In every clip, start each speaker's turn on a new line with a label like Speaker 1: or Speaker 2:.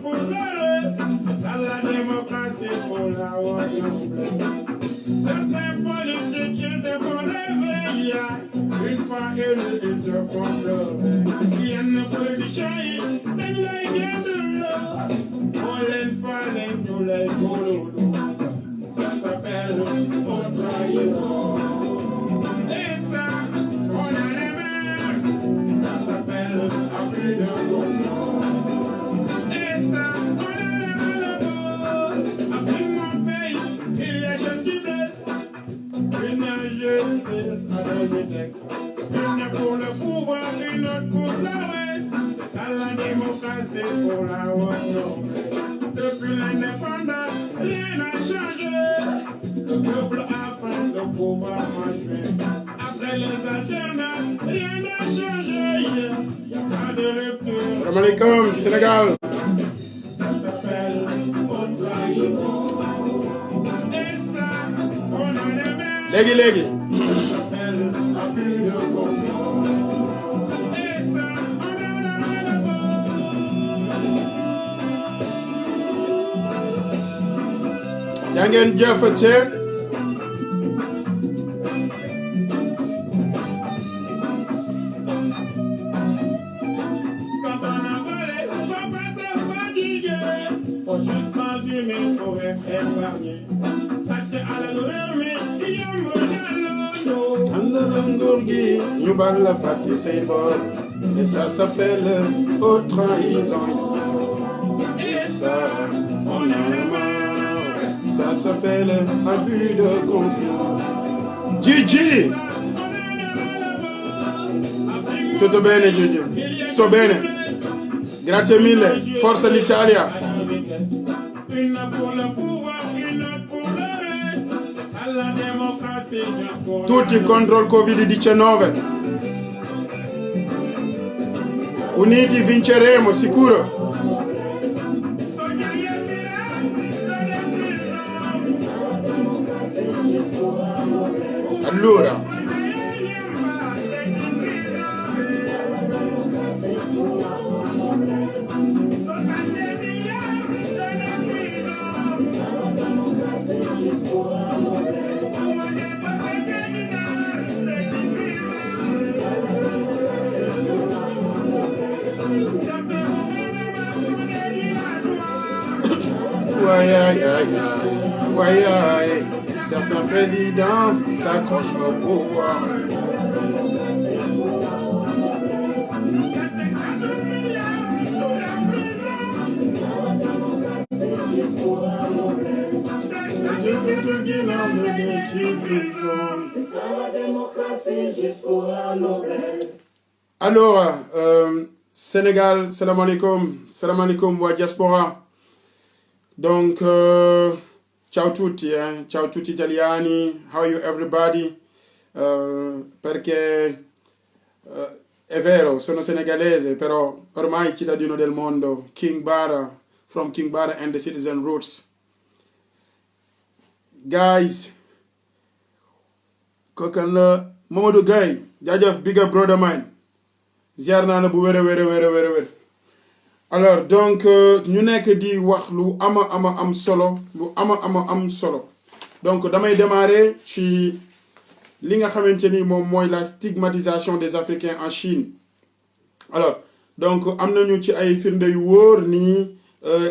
Speaker 1: pour le reste. C'est ça la démocratie pour la noblesse. Certains politiques ils te font rêver, une fois élus ils te font pleurer. Yenn politiciens yi dañ lay gënduloo, boo leen faale ñu lay góorlu. Ça s'appelle haute trahison. Et ça, on a les mains. Ça s'appelle abus de confiance. Et ça, on a les mains là-bas. Afrique, mon pays, il y a chose qui blesse. Une injustice à l'obédience. Une pour le pouvoir, une autre pour la reste. C'est ça la démocratie pour la haute. Depuis l'indépendance, rien n'a changé. Le peuple a faim, le pouvoir manger. Après les alternances, rien n'a changé. Il n'y a pas de rupture. Salam alaikum, Sénégal. Ça s'appelle haute trahison. Et ça, on a les mains. Légui. Ça s'appelle abus de confiance. Et ça, on a les mains là-bas. Yangen jëfate. Faut juste transumer pour être épargné. Sàcc alalu réew mi yomb na loolu. Àndal nguur gi ñu bal la fàtte say bor. Et ça s'appelle haute trahison. Et ça, on en a marre. Ça s'appelle abus de confiance. Gigi! Tutto bene Gigi? Sto bene. Grazie mille. Forza l'Italia. Une pour le pouvoir, une autre pour le reste. C'est ça la démocratie juste pour tutti contro il Covid-19. Uniti vinceremo, sicuro. Allora. Ouais, certains présidents s'accrochent au pouvoir. C'est ça la démocratie juste pour la noblesse. Alors, Sénégal, salam alaikum wa diaspora. Donc, ciao tutti, ciao tutti italiani, how are you everybody? Perché è vero, sono senegalese, però ormai cittadino del mondo, King Bara, from King Bara and the Citizen Roots. Guys, kokan la Mamadou Gaye, jaajëf big up brother mine, ziar naa la bu wér. Alors donc ñu nekk di wax lu am solo lu am solo donc damay démarrer ci li nga xamanteni mom moy la stigmatisation des Africains en Chine. Alors donc am nañu ci ay firnde yu wóor ni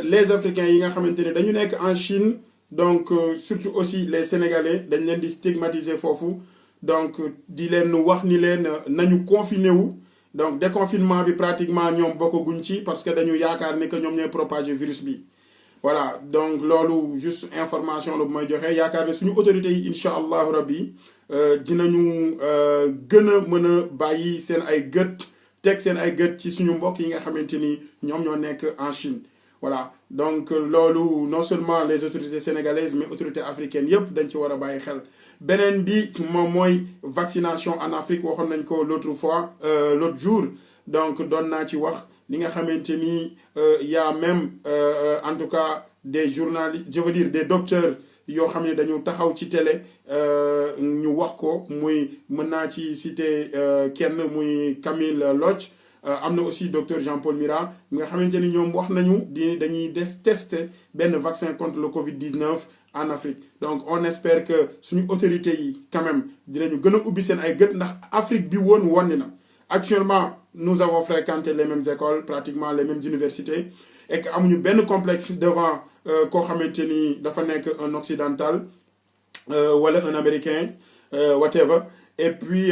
Speaker 1: les Africains yi nga xamanteni dañu nekk en Chine donc surtout aussi les Sénégalais dañ leen di stigmatiser fofu donc di leen wax ni leen nañu confiné wu. Donc déconfinement bi pratiquement ñom bokkaguñ ci parce que dañu yaakaar ni que ñom ñoy propager virus bi. Voilà, donc lolu juste information la bu may joxe yaakaar ne suñu autorités yi inshallah rabbi dinañu gëna mëna bayyi seen ay gët tek seen ay gët ci suñu mbokk yi nga xamanteni ñom ñoo nekk en Chine. Voilà, donc lolu non seulement les autorités sénégalaises mais autorités africaines yépp dañ ci wara bayyi xel. Benen bi moom mooy vaccination en Afrique waxoon nañ ko l'autre jour donc doon naa ci wax li nga xamante ni y a même en tout cas des journalistes je veux dire des docteurs yoo xam ne dañu taxaw ci télé ñu wax ko muy mën naa ci citer kenn muy Camille Lodge am na aussi docteur Jean-Paul Mira nga xamante ni ñoom wax nañu dañuy tester benn vaccin contre le Covid-19 en Afrique. Donc on espère que suñu autorités yi quand même dinañu gën a ubbi seen ay gët ndax Afrique bi woon wonni na. Actuellement nous avons fréquenté les mêmes écoles, pratiquement les mêmes universités, et que amuñu benn complexe devant koo xamante ni dafa nekk un occidental wala un américain whatever. Et puis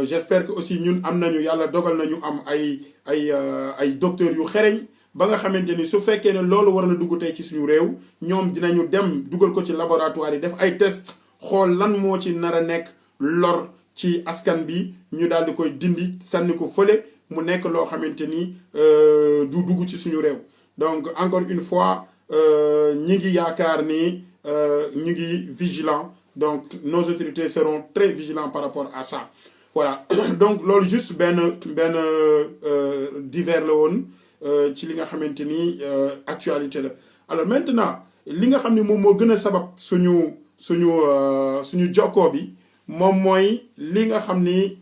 Speaker 1: j'espère que aussi ñun am nañu yàlla dogal nañu am ay docteurs yu xereñ ba nga xamante ni su fekkee ne loolu war na dugg tey ci suñu réew ñoom dinañu dem dugal ko ci laboratoire yi def ay test xool lan moo ci nar a nekk lor ci askan bi ñu daal di koy dindi sànni ko fële mu nekk loo xamante ni du dugg ci suñu réew. Donc encore une fois ñi ngi yaakaar ni ñu ngi vigilant. Donc nos autorités seront très vigilants par rapport à ça. Voilà. Donc loolu juste benn divers la woon ci li nga xamante ni actualité la. Alors maintenant li nga xam ne moom moo gën a sabab suñu jokkoo bi moom mooy li nga xam ni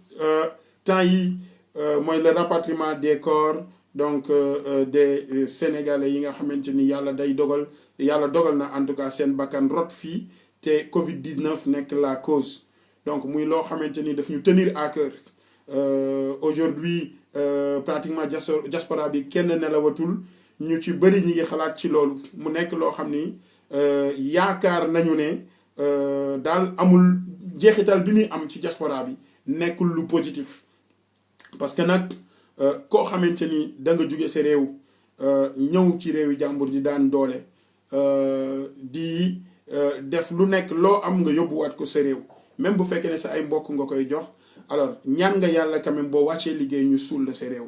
Speaker 1: temps yi mooy le rapatriement des corps donc des Sénégalais yi nga xamante ni yàlla dogal na en tout cas seen bakkan rot fii. te Covid-19 nekk la cause donc muy loo xamante ni daf ñu tenir à cœur aujourd'hui pratiquement diaspora bi kenn nelawatul ñu ci bëri ñi ngi xalaat ci loolu mu nekk loo xam ni yaakaar nañu ne daal amul jeexital bi muy am ci diaspora bi nekkul lu positif parce que nag koo xamante ni da nga jóge sa réew ñëw ci réew yi jàmbur di daan doole di def lu nekk loo am nga yóbbuwaat ko sa réew même bu fekkee ne sa ay mbokk nga koy jox alors ñaan nga yàlla quand même boo wàccee liggéey ñu suul la sa réew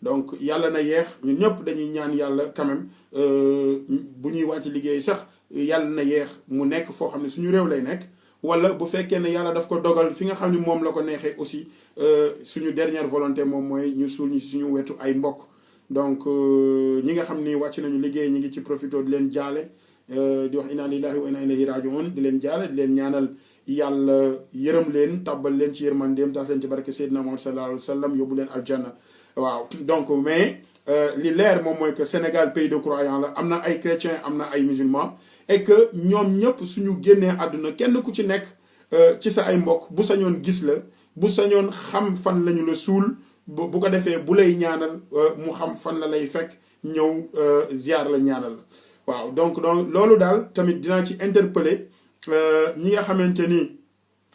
Speaker 1: donc yàlla na yeex ñun ñëpp dañuy ñaan yàlla quand même bu ñuy wàcc liggéey sax yàlla na yeex mu nekk foo xam ne suñu réew lay nekk wala bu fekkee ne yàlla daf ko dogal fi nga xam ne moom la ko neexee aussi suñu dernière volonté moom mooy ñu suul ñu suñu wetu ay mbokk donc ñi nga xam ni wàcc nañu liggéey ñi ngi ci profito di leen jaale di wax inna lillahi wa inna ilayhi rajiun di leen jaale di leen ñaanal yàlla yërëm leen tàbbal leen ci yërmandeem tax leen ci barke Seydina Muhammad sallallahu alayhi wa sallam yóbbu leen aljanna waaw donc mais li leer moom mooy que Sénégal pays de croyants la am na ay chrétiens am na ay musulmans et que ñoom ñëpp suñu génnee àdduna kenn ku ci nekk ci sa ay mbokk bu sañoon gis la bu sañoon xam fan lañu la suul bu ko defee bu lay ñaanal mu xam fan la lay fekk ñëw ziar la ñaanal la waaw donc loolu daal tamit dinaa ci interpeller ñi nga xamante ni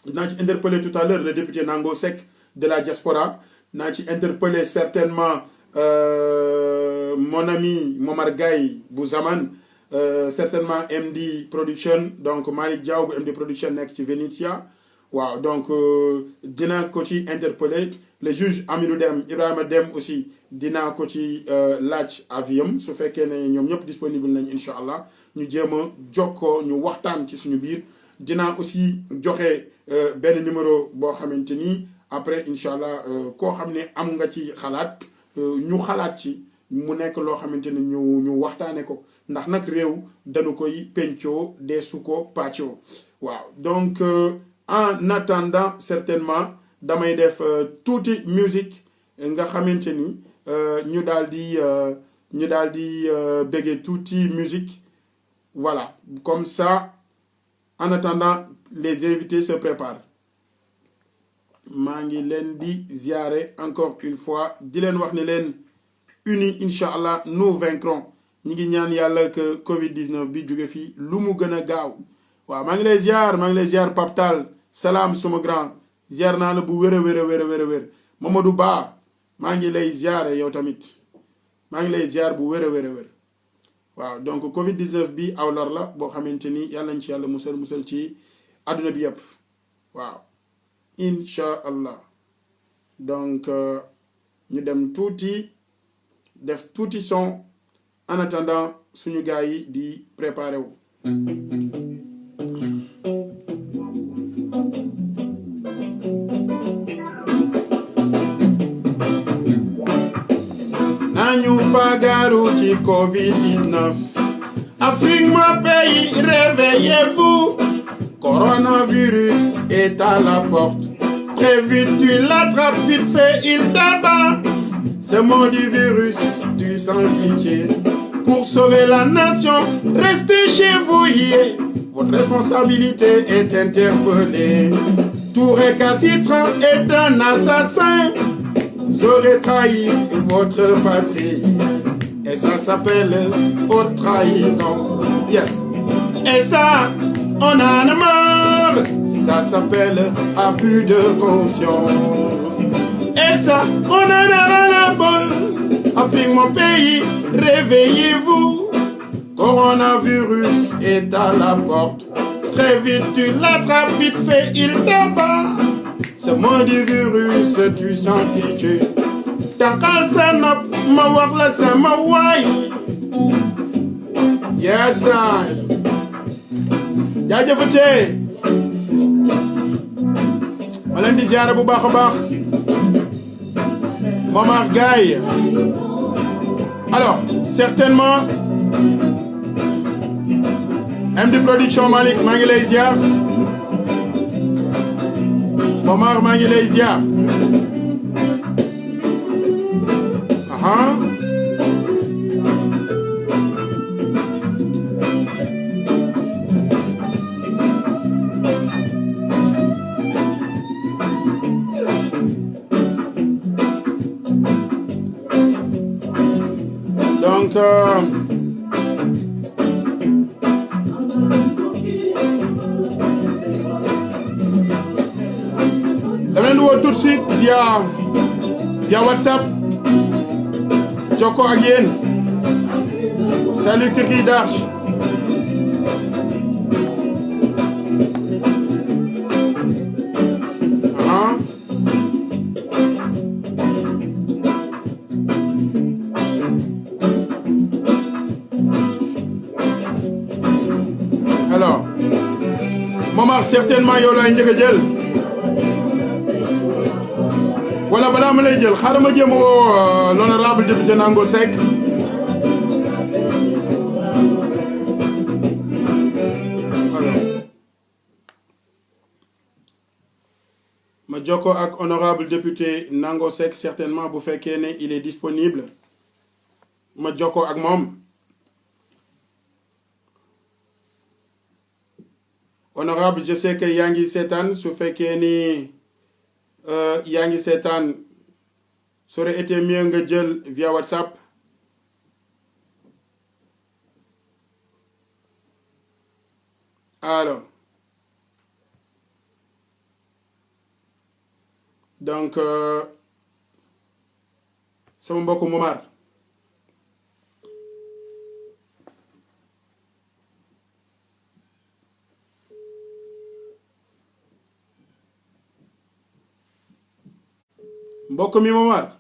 Speaker 1: dinaa ci interpeller tout à l'heure le député Nango Seck de la diaspora naa ci interpeller certainement mon ami Momar Gaye bu Zaman certainement MD Production donc Malick Diaw bu MD Production nekk ci Venetia waaw donc dinaa ko ci interpeller le juge Amirou Dem Ibrahima Dem aussi dinaa ko ci laaj aviam su fekkee ne ñoom ñëpp disponible nañ incha allah ñu jéem a jokkoo ñu waxtaan ci suñu biir dinaa aussi joxe benn numéro boo xamante ni après incha allah koo xam ne am nga ci xalaat ñu xalaat ci mu nekk loo xamante ne ñu waxtaane ko ndax nag réew dañu koy pencoo deesu ko pàccoo waaw donc en attendant certainement damay def tuuti musique nga xamante ni ñu daal di béggee tuuti musique voilà comme ça en attendant les invités se préparent maa ngi leen di ziare encore une fois di leen wax ne leen unis incha allah nous vaincrons ñi ngi ñaan yàlla que Covid-19 bi jóge fii lu mu gën a gaaw waaw maa ngi lay ziar Pape Tall salaam suma grand ziar naa la bu wér a wér Mamadou Ba maa ngi lay ziare yow tamit maa ngi lay ziar bu wér a wér waaw donc Covid-19 bi aw lor la boo xamante ni yàlla nañ ci yàlla musal ci àdduna bi yëpp waaw incha allah donc ñu dem tuuti def tuuti son en attendant suñu gars yi di préparer wu. nañu fagaru ci Covid-19 Afrique mon pays réveillez-vous coronavirus est à la porte très vite tu l'attrapes vite fait il t'abat Ce maudit virus tue sans pitié. Pour sauver la nation, restez chez vous, yeah. Votre responsabilité est interpellée. Tout récalcitrant est un assassin. Vous aurez trahi votre patrie. Et ça s'appelle haute trahison. Yes. Et ça, on en a marre. Ça s'appelle abus de confiance. Et ça, on en a ras la bol. Afrique, mon pays, réveillez-vous. Coronavirus est à la porte. Très vite, tu l'attrapes, vite fait, il t'abat. Ce maudit virus tue sans pitié. Takal sanop, ma wax la sama waay. Yes, I. Jaajëfate. Ma leen di ziare bu baax a baax. Momar Gaye. Alors, certainement, MD Production Malik, maa ngi lay ziar. Momar, maa ngi lay ziar. Aha. Donc, dama leen di woo tout de suite via WhatsApp. Joko ak yéen. Salut Kiki Darch. Alors, Momar, certainement yow laay njëkk a jël. Wala balaa ma lay jël xaaral ma jéem a woo l'honorable député Nango Seck. Ma jokko ak honorable député Nango Seck certainement bu fekkee ne il est disponible. Ma jokko ak moom. Honorable, je sais que yaa ngi seetaan su fekkee ni yaa ngi seetaan ça aurait été mieux nga jël via WhatsApp. Alors, donc sama mbokku Momar. Mbokk mi Momar.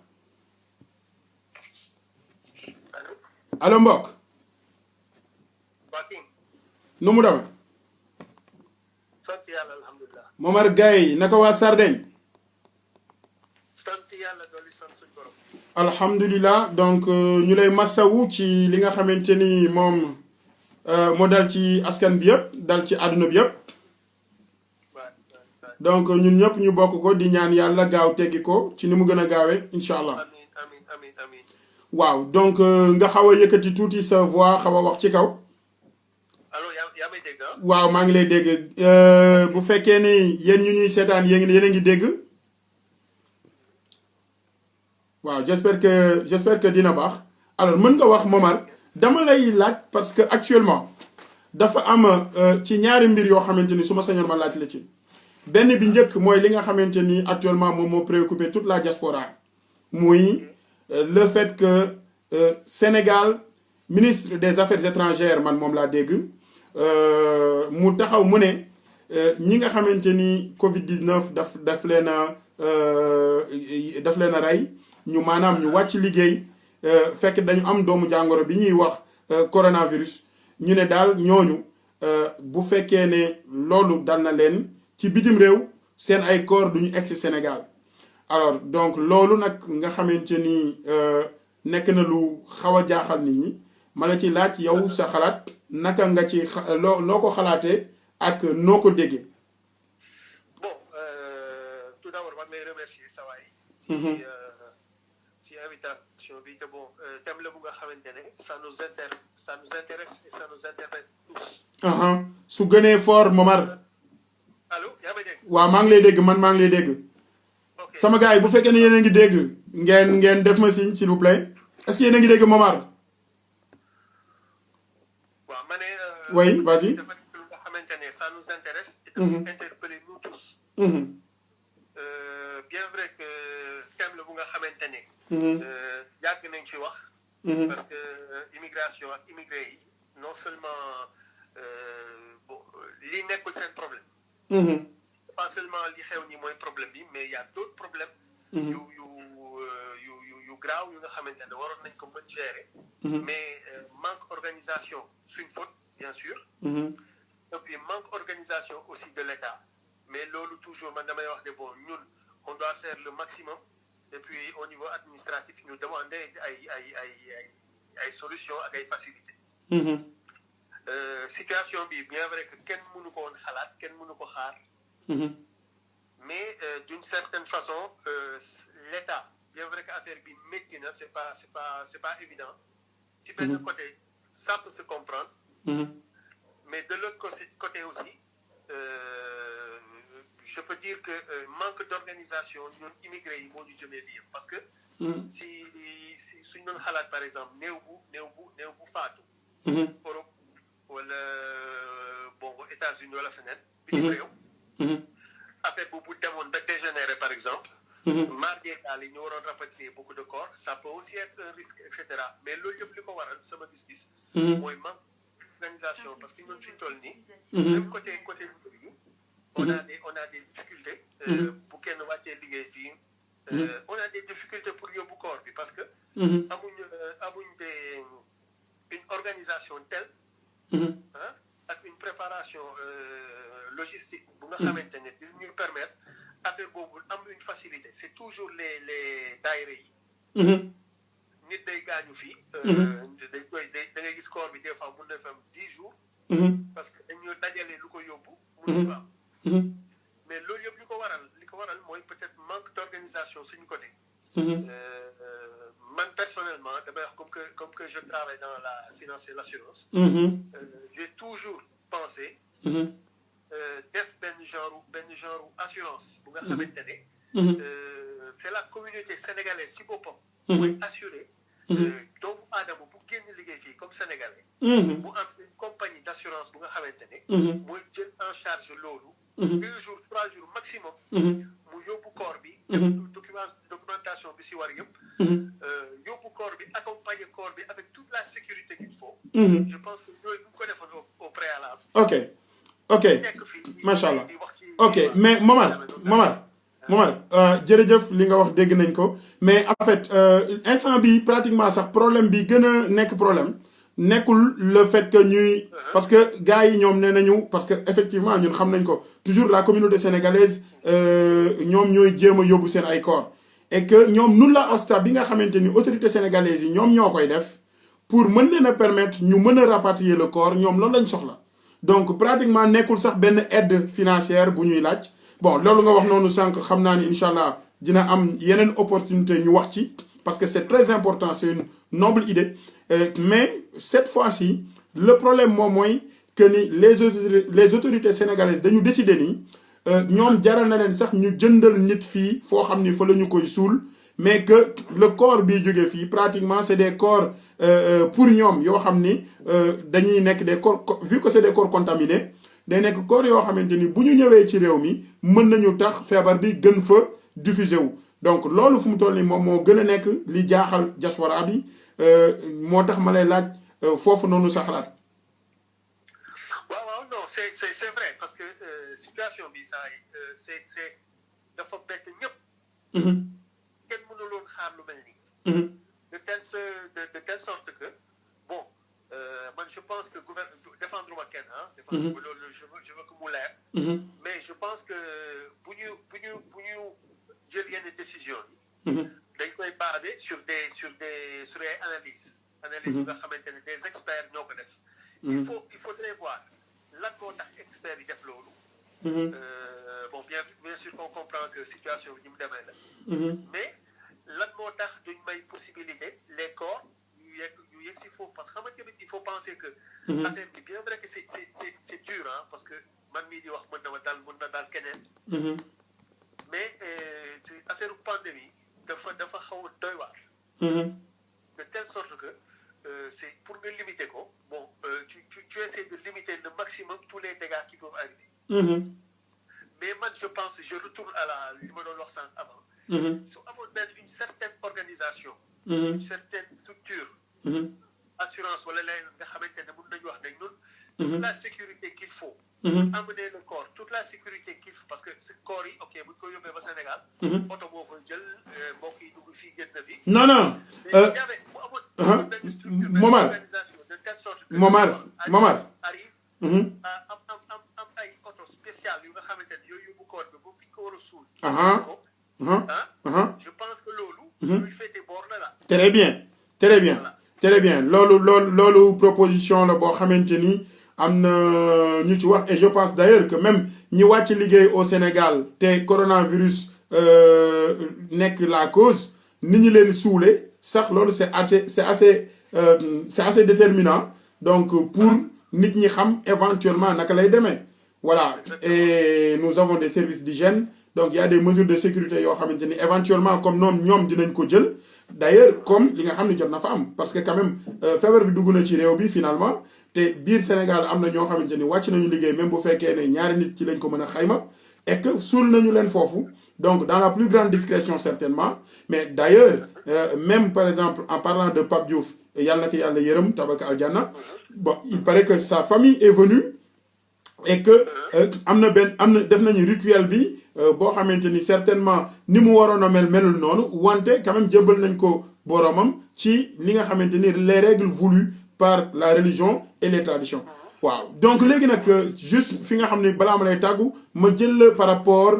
Speaker 1: Allo mbokk. Nu mu demee.
Speaker 2: sant yàlla alhamdulilah.
Speaker 1: Momar Gaye naka waa Sardaigne.
Speaker 2: sant yàlla dolli sant suñu borom.
Speaker 1: alhamdulilah donc ñu lay massawu ci li nga xamante ni moom moo dal ci askan bi yëpp dal ci àdduna bi yëpp. donc ñun ñëpp ñu bokk ko di ñaan yàlla gaaw teggi ko ci ni mu gën a gaawee incha allah.
Speaker 2: amiin.
Speaker 1: waaw donc nga xaw a yëkkati tuuti sa voix xaw a wax ci kaw.
Speaker 2: allo yaa may dégg ah.
Speaker 1: waaw maa ngi lay dégg bu fekkee ni yéen ñu ñuy seetaan yéen a ngi dégg. waaw j'espère que dina baax alors mën nga wax Momar dama lay laaj parce que actuellement dafa am ci ñaari mbir yoo xamante ni su ma sañoon ma laaj la ci. benn bi njëkk mooy li nga xamante ni actuellement moom moo préoccupé toute la diaspora muy le fait que Sénégal ministre des affaires étrangères man moom laa dégg mu taxaw mu ne ñi nga xamante ni Covid 19 daf leen a rey ñu maanaam ñu wàcc liggéey fekk dañu am doomu jàngoro bi ñuy wax coronavirus ñu ne daal ñooñu bu fekkee ne loolu dal na leen. ci bitim réew seen ay corps duñu egsi Sénégal alors donc loolu nag nga xamante ni nekk na lu xaw a jaaxal nit ñi ma la ci laaj yow sa xalaat naka nga ci loo ko xalaatee ak noo ko déggee.
Speaker 2: bon tout d'abord man lay remercier sa waay ci invitation bi te bon thème la bu nga xamante ne ça nous intéresse et ça nous intéresse tous.
Speaker 1: su gënee fort Momar.
Speaker 2: allo yaa may dégg.
Speaker 1: waaw maa ngi lay dégg maa ngi lay dégg.
Speaker 2: ok
Speaker 1: sama gars yi bu fekkee ne yéen a ngi dégg ngeen def ma signe s'il vous plaît est-ce que yéen a ngi dégg Momar.
Speaker 2: waaw ma ne.
Speaker 1: oui vas-y.
Speaker 2: dafa nekk lu nga xamante ne ça nous intéresse. et dafa interpeller nous tous. bien vrai que thème la bu nga xamante ne. yàgg nañ ci wax. parce que immigration ak immigré yi non seulement bon li nekkul seen problème. pas seulement li xew ni mooy problème bi mais il y a d'autres problèmes. yu graaw yu nga xamante ne waroon nañ ko mën gérer. mais manque organisation c'est une faute bien sûr. et puis manque organisation aussi de l'État. mais loolu toujours man damay wax de bon ñun on doit faire le maximum et puis au niveau administratif ñu demander ay solutions ak ay facilités. situation bi bien vrai que kenn mënu ko woon xalaat kenn mënu ko xaar. mais d'une certaine façon l'État bien vrai que affaire bi métti na c'est pas évident. ci benn côté ça peut se comprendre. mais de l'autre côté aussi. Je peux dire que manque d'organisation ñun immigré yi moo ñu jëmee lii parce que. si suñ doon xalaat par exemple néew bu faatu. Europe wala bon États-Unis wala feneen. bitim réew. affaire bu demoon ba dégénérer par exemple. mardi daal yi ñu waroon rapatrier beaucoup de corps ça peut aussi être un risque et cetera mais loolu yëpp li ko waral sama gis-gis. mooy manque d'organisation parce que ñun fi ñu toll nii. même côté bi. on a des difficultés. bu kenn wàccee liggéey fii. on a des difficultés pour yóbbu corps bi parce que. amuñ une organisation telle. ak une préparation logistique bu nga xamante ne di ñu permettre affaire boobu am une facilité c'est toujours les daayira yi. nit day gaañu fii. da ngay gis corps bi des fois mun na fa am 10 jours. parce que dañu dajale lu ko yóbbu. mënuñu ko am. mais loolu yëpp li ko waral mooy peut-être manque d'organisation suñu côté. man personnellement damay wax comme que je travaille dans la finance et l'assurance. j'ai toujours pensé. def benn genre assurance bu nga xamante ne. c'est la communauté sénégalaise ci boppam. mooy assurer. doomu aadama bu génn liggéey fii comme sénégalais. mu am une compagnie d'assurance bu nga xamante ne. mooy jël en charge loolu. 2 jours 3 jours maximum. mu yóbbu corps bi. documentation bi si war yëpp. yóbbu corps bi accompagner corps bi avec toute la sécurité qu'il faut. je pense que yooyu bu ko defoon au préalable.
Speaker 1: ok macha allah ok mais Momar jërëjëf li nga wax dégg nañ ko mais en fait instant bi pratiquement sax problème bi gën a nekk problème nekkul le fait que ñuy parce que gars yi ñoom nee nañu parce que effectivement ñun xam nañ ko toujours la communauté sénégalaise ñoom ñooy jéem a yóbbu seen ay corps et que ñoom nun la osta bi nga xamante ni autorité sénégalaise yi ñoom ñoo koy def pour mën leen a permettre ñu mën a rapatrier le corps ñoom loolu lañ soxla donc pratiquement nekkul sax benn aide financière bu ñuy laaj bon loolu nga wax noonu sànq xam naa ni incha allah dina am yeneen opportunité ñu wax ci parce que c'est très important c'est une noble idée mais cette fois-ci le problème moom mooy que ni les autorités sénégalaises dañu décider ni ñoom jaral na leen sax ñu jëndal nit fii foo xam ni fa la ñu koy suul mais que le corps bi jóge fii pratiquement c'est des corps pour ñoom yoo xam ni dañuy nekk des corps vu que c'est des corps contaminés day nekk corps yoo xamante ni bu ñu ñëwee ci réew mi mën nañu tax feebar bi gën fa diffuser wu donc loolu fu mu toll nii moom moo gën a nekk li jaaxal diaspora bi moo tax ma lay laaj foofu noonu sa xalaat.
Speaker 2: waaw non c'est vrai parce que situation bi saa yi c'est dafa bett ñëpp. kenn mënuloon xaar lu mel nii. de telle sorte que bon man je pense que défendre ma kenn défendre loolu je veux que mu leer. mais je pense que bu ñu jël yenn décision yi. dañ koy baser sur des analyses yi nga xamante ne des experts ñoo ko def. il faudrait voir lan moo tax experts yi def loolu. bon bien sûr qu'on comprend que situation bi ni mu demee la. mais lan moo tax duñ may possibilité les corps ñu yegg si foofu parce que xam nga tamit il faut penser que affaire bi bien vrai que c'est dur hein parce que man mii di wax mën na daal keneen mais c'est affaire pandémie dafa xaw a doy waar de telle sorte que c'est pour nga limiter ko bon tu essaies de limiter le maximum tous les dégâts qui peuvent arriver mais moi je pense je retourne à la li ma doon wax sànq avant su amoon benn une certaine organisation une certaine structure assurance wala leneen nga xamante ne mën nañu wax ne ñun toute la sécurité qu'il faut amener le corps toute la sécurité qu'il faut parce que ce corps yi ok bu ñu ko yóbbee ba Sénégal oto boo koy jël mbokk yi dugg fii génn na fi
Speaker 1: non Momar
Speaker 2: de telle sorte que
Speaker 1: Momar
Speaker 2: arrive am ay oto spécial yu nga xamante ne yooyu yóbbu corps bi ba fi ko war a suul je pense que loolu luy féete boor la la
Speaker 1: très bien loolu proposition la boo xamante ni am na ñu ci wax et je pense d'ailleurs que même ñi wàcc liggéey au Sénégal te coronavirus nekk la cause ni ñu leen suule sax loolu c'est assez déterminant donc pour nit ñi xam éventuellement naka lay demee voilà et nous avons des services d'hygiène donc il y a des mesures de sécurité yoo xamante ni éventuellement comme ñoom dinañ ko jël d'ailleurs comme li nga xam ne jot na fa am parce que quand même feebar bi dugg na ci réew bi finalement te biir Sénégal am na ñoo xamante ni wàcc nañu liggéey même bu fekkee ne ñaari nit ci lañ ko mën a xayma et que suul nañu leen foofu donc dans la plus grande discrétion certainement mais d'ailleurs même par exemple en parlant de Pape Diouf yàlla na ko yàlla yërëm tabaraka aljanna bon il paraît que sa famille est venue et que am na def nañu rituel bi boo xamante ni certainement ni mu waroon a melul noonu wante quand même jébbal nañ ko boromam ci li nga xamante ni les règles voulues par la religion et les traditions waaw donc léegi nag juste fi nga xam ne balaa ma lay tàggu ma jël la par rapport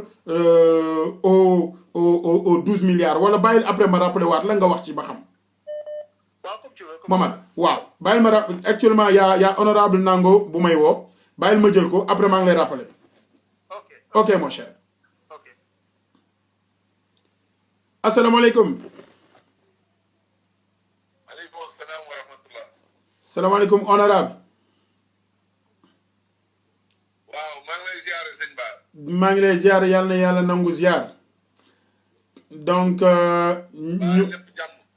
Speaker 1: aux 12 milliards wala bàyyil après ma rappelé waat la nga wax ci ba xam Momar waaw bàyyil ma actuellement yaa honorable Nango bu may woo bàyyil ma jël ko après maa ngi lay rappelé ok mon cher asalaamaaleykum salaamaaleykum honorable
Speaker 3: waaw maa ngi lay ziar sëñ Ba.
Speaker 1: maa ngi lay ziar yàlla na yàlla nangu ziar donc ñu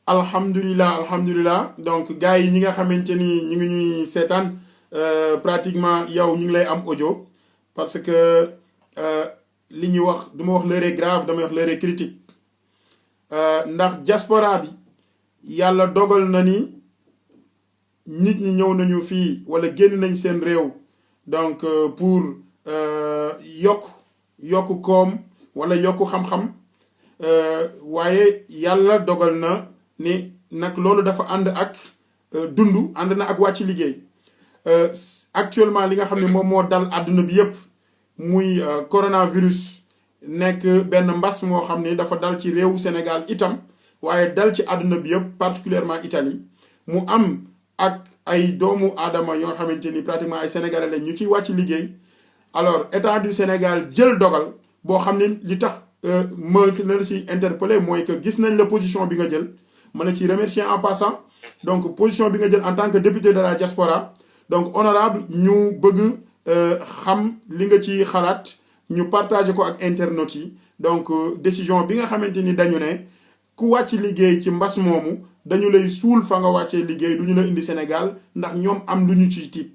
Speaker 1: alhamdulilah donc gars yi ñi nga xamante ni ñu ngi ñuy seetaan pratiquement yow ñu ngi lay am audio parce que li ñuy wax du ma wax l'heure est grave damay wax l'heure est critique ndax diaspora bi yàlla dogal na ni nit ñi ñëw nañu fii wala génn nañ seen réew donc pour yokk koom wala yokk xam-xam waaye yàlla dogal na ni nag loolu dafa ànd ak dund ànd na ak wàcc liggéey actuellement li nga xam ne moom moo dal àdduna bi yépp muy coronavirus nekk benn mbas moo xam ni dafa dal ci réewu Sénégal itam waaye dal ci àdduna bi yépp particulièrement Italie mu am ak ay doomu aadama yoo xamante ni pratiquement ay sénégalais lañ ñu ciy wàcc liggéey alors état du Sénégal jël dogal boo xam ne li tax ma la si interpellé mooy que gis nañ la position bi nga jël ma la ci remercier en passant donc position bi nga jël en tant que député de la diaspora donc honorable ñu bëgg xam li nga ci xalaat ñu partager ko ak internautes yi donc décision bi nga xamante ni dañu ne ku wàcc liggéey ci mbas moomu dañu lay suul fa nga wàccee liggéey du ñu la indi Sénégal ndax ñoom am lu ñu ci tiit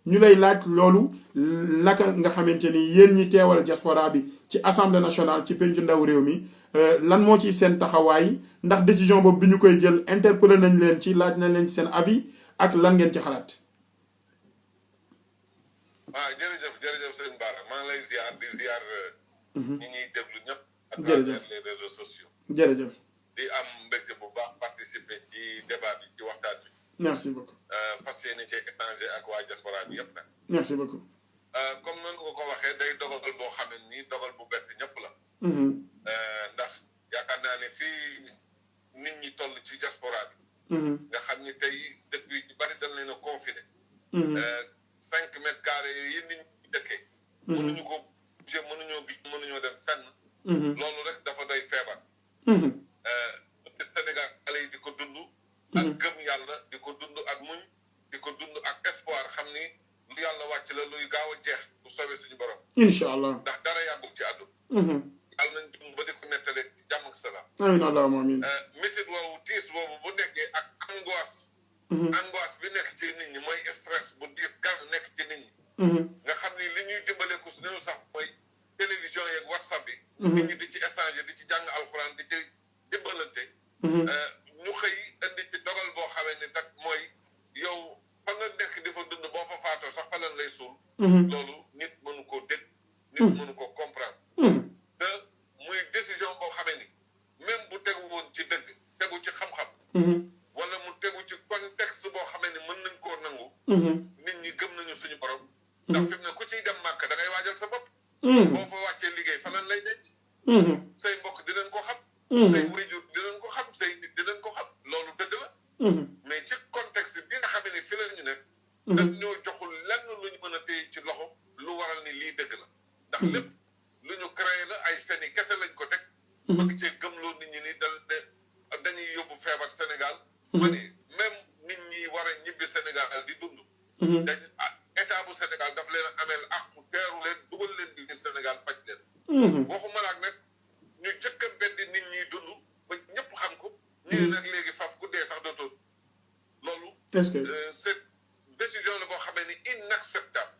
Speaker 1: ñu lay laaj loolu naka nga xamante ni yéen ñi teewal diaspora bi ci assemblée nationale ci pencu ndaw réew mi lan moo ci seen taxawaay ndax décision boobu bi ñu koy jël interpellé nañ leen ci laaj nañ leen ci seen avis ak lan ngeen ci xalaat.
Speaker 3: waaw jërëjëf sëñ Bara maa ngi lay ziar di ziar. ñi ñuy déglu ñëpp.
Speaker 1: jërëjëf
Speaker 3: à travers les réseaux sociaux.
Speaker 1: jërëjëf.
Speaker 3: di am mbégte bu baax participer ci débat bi ci waxtaan bi.
Speaker 1: merci beaucoup.
Speaker 3: fas yéene ci étranger ak waa diaspora bi yëpp nag.
Speaker 1: merci beaucoup.
Speaker 3: comme noonu nga ko waxee day dogal boo xam ne nii dogal bu bett ñëpp la. ndax yaakaar naa ne fii nit ñi toll ci diaspora bi. nga xam ni tey dëkk yi ñu bari dañ leen a confiné. 5 mètres carrés yi nit ñi dëkkee. mënuñu ko bouger mënuñoo dem fenn. loolu rek dafa doy feebar. ak gëm yàlla di ko dund ak muñ di ko dund ak espoir xam ni lu yàlla wàcc la luy gaaw a jeex bu soobee suñu borom.
Speaker 1: incha allah
Speaker 3: ndax dara yàggul ci àdduna. yàlla nañ dund ba di ko nettale ci jàmm ak salaam.
Speaker 1: amiin allahumma amiin.
Speaker 3: métit woowu tiis boobu bu nekkee ak angoisse. angoisse bi nekk ci nit ñi mooy stress bu diis gan nekk ci nit ñi. nga xam ni li ñuy dimbale ku si néew sax mooy télévision yeeg whatsapp bi. nit ñi di ci échanger di ci jàng alxuraan di ci dimbalante. ñu xëy indi ci dogal boo xamee ni tak mooy yow fa nga nekk di fa dund boo fa faatoo sax fa lan lay suul. loolu nit mënu koo dégg. nit mënu koo comprendre. te muy décision boo xamee ni même bu tegu woon ci dëgg tegu ci xam-xam. wala mu tegu ci contexte boo xamee ni mën nañ koo nangu. nit ñi gëm nañu suñu borom. ndax fi mu ne ku ciy dem màkk da ngay waajal sa bopp. boo fa wàccee liggéey fa lan lay denc. say mbokk dinañ ko xam. say wayjur dinañ ko xam say nit dinañ ko xam loolu dëgg la. mais ci contexte bi nga xamee ni fi la ñu nekk. dañ ñoo joxul lenn lu ñu mën a téye ci loxo lu waral ni lii dëgg la ndax lépp lu ñu créé la ay fen yi kese lañ ko teg. bëgg cee gëmloo nit ñi ni dañuy yóbbu feebar Sénégal. ma ni même nit ñi war a ñibbi Sénégal di dund. dañ état bu Sénégal daf leen a ameel àqu teeru leen dugal leen biir Sénégal faj leen. waxuma la ak nag ñu jëkk a beddi nit ñi dund ba ñëpp xam ko. ñu ne nag léegi faf ku dee sax dootoo loolu. est-ce que cette décision la boo xamee ni inacceptable.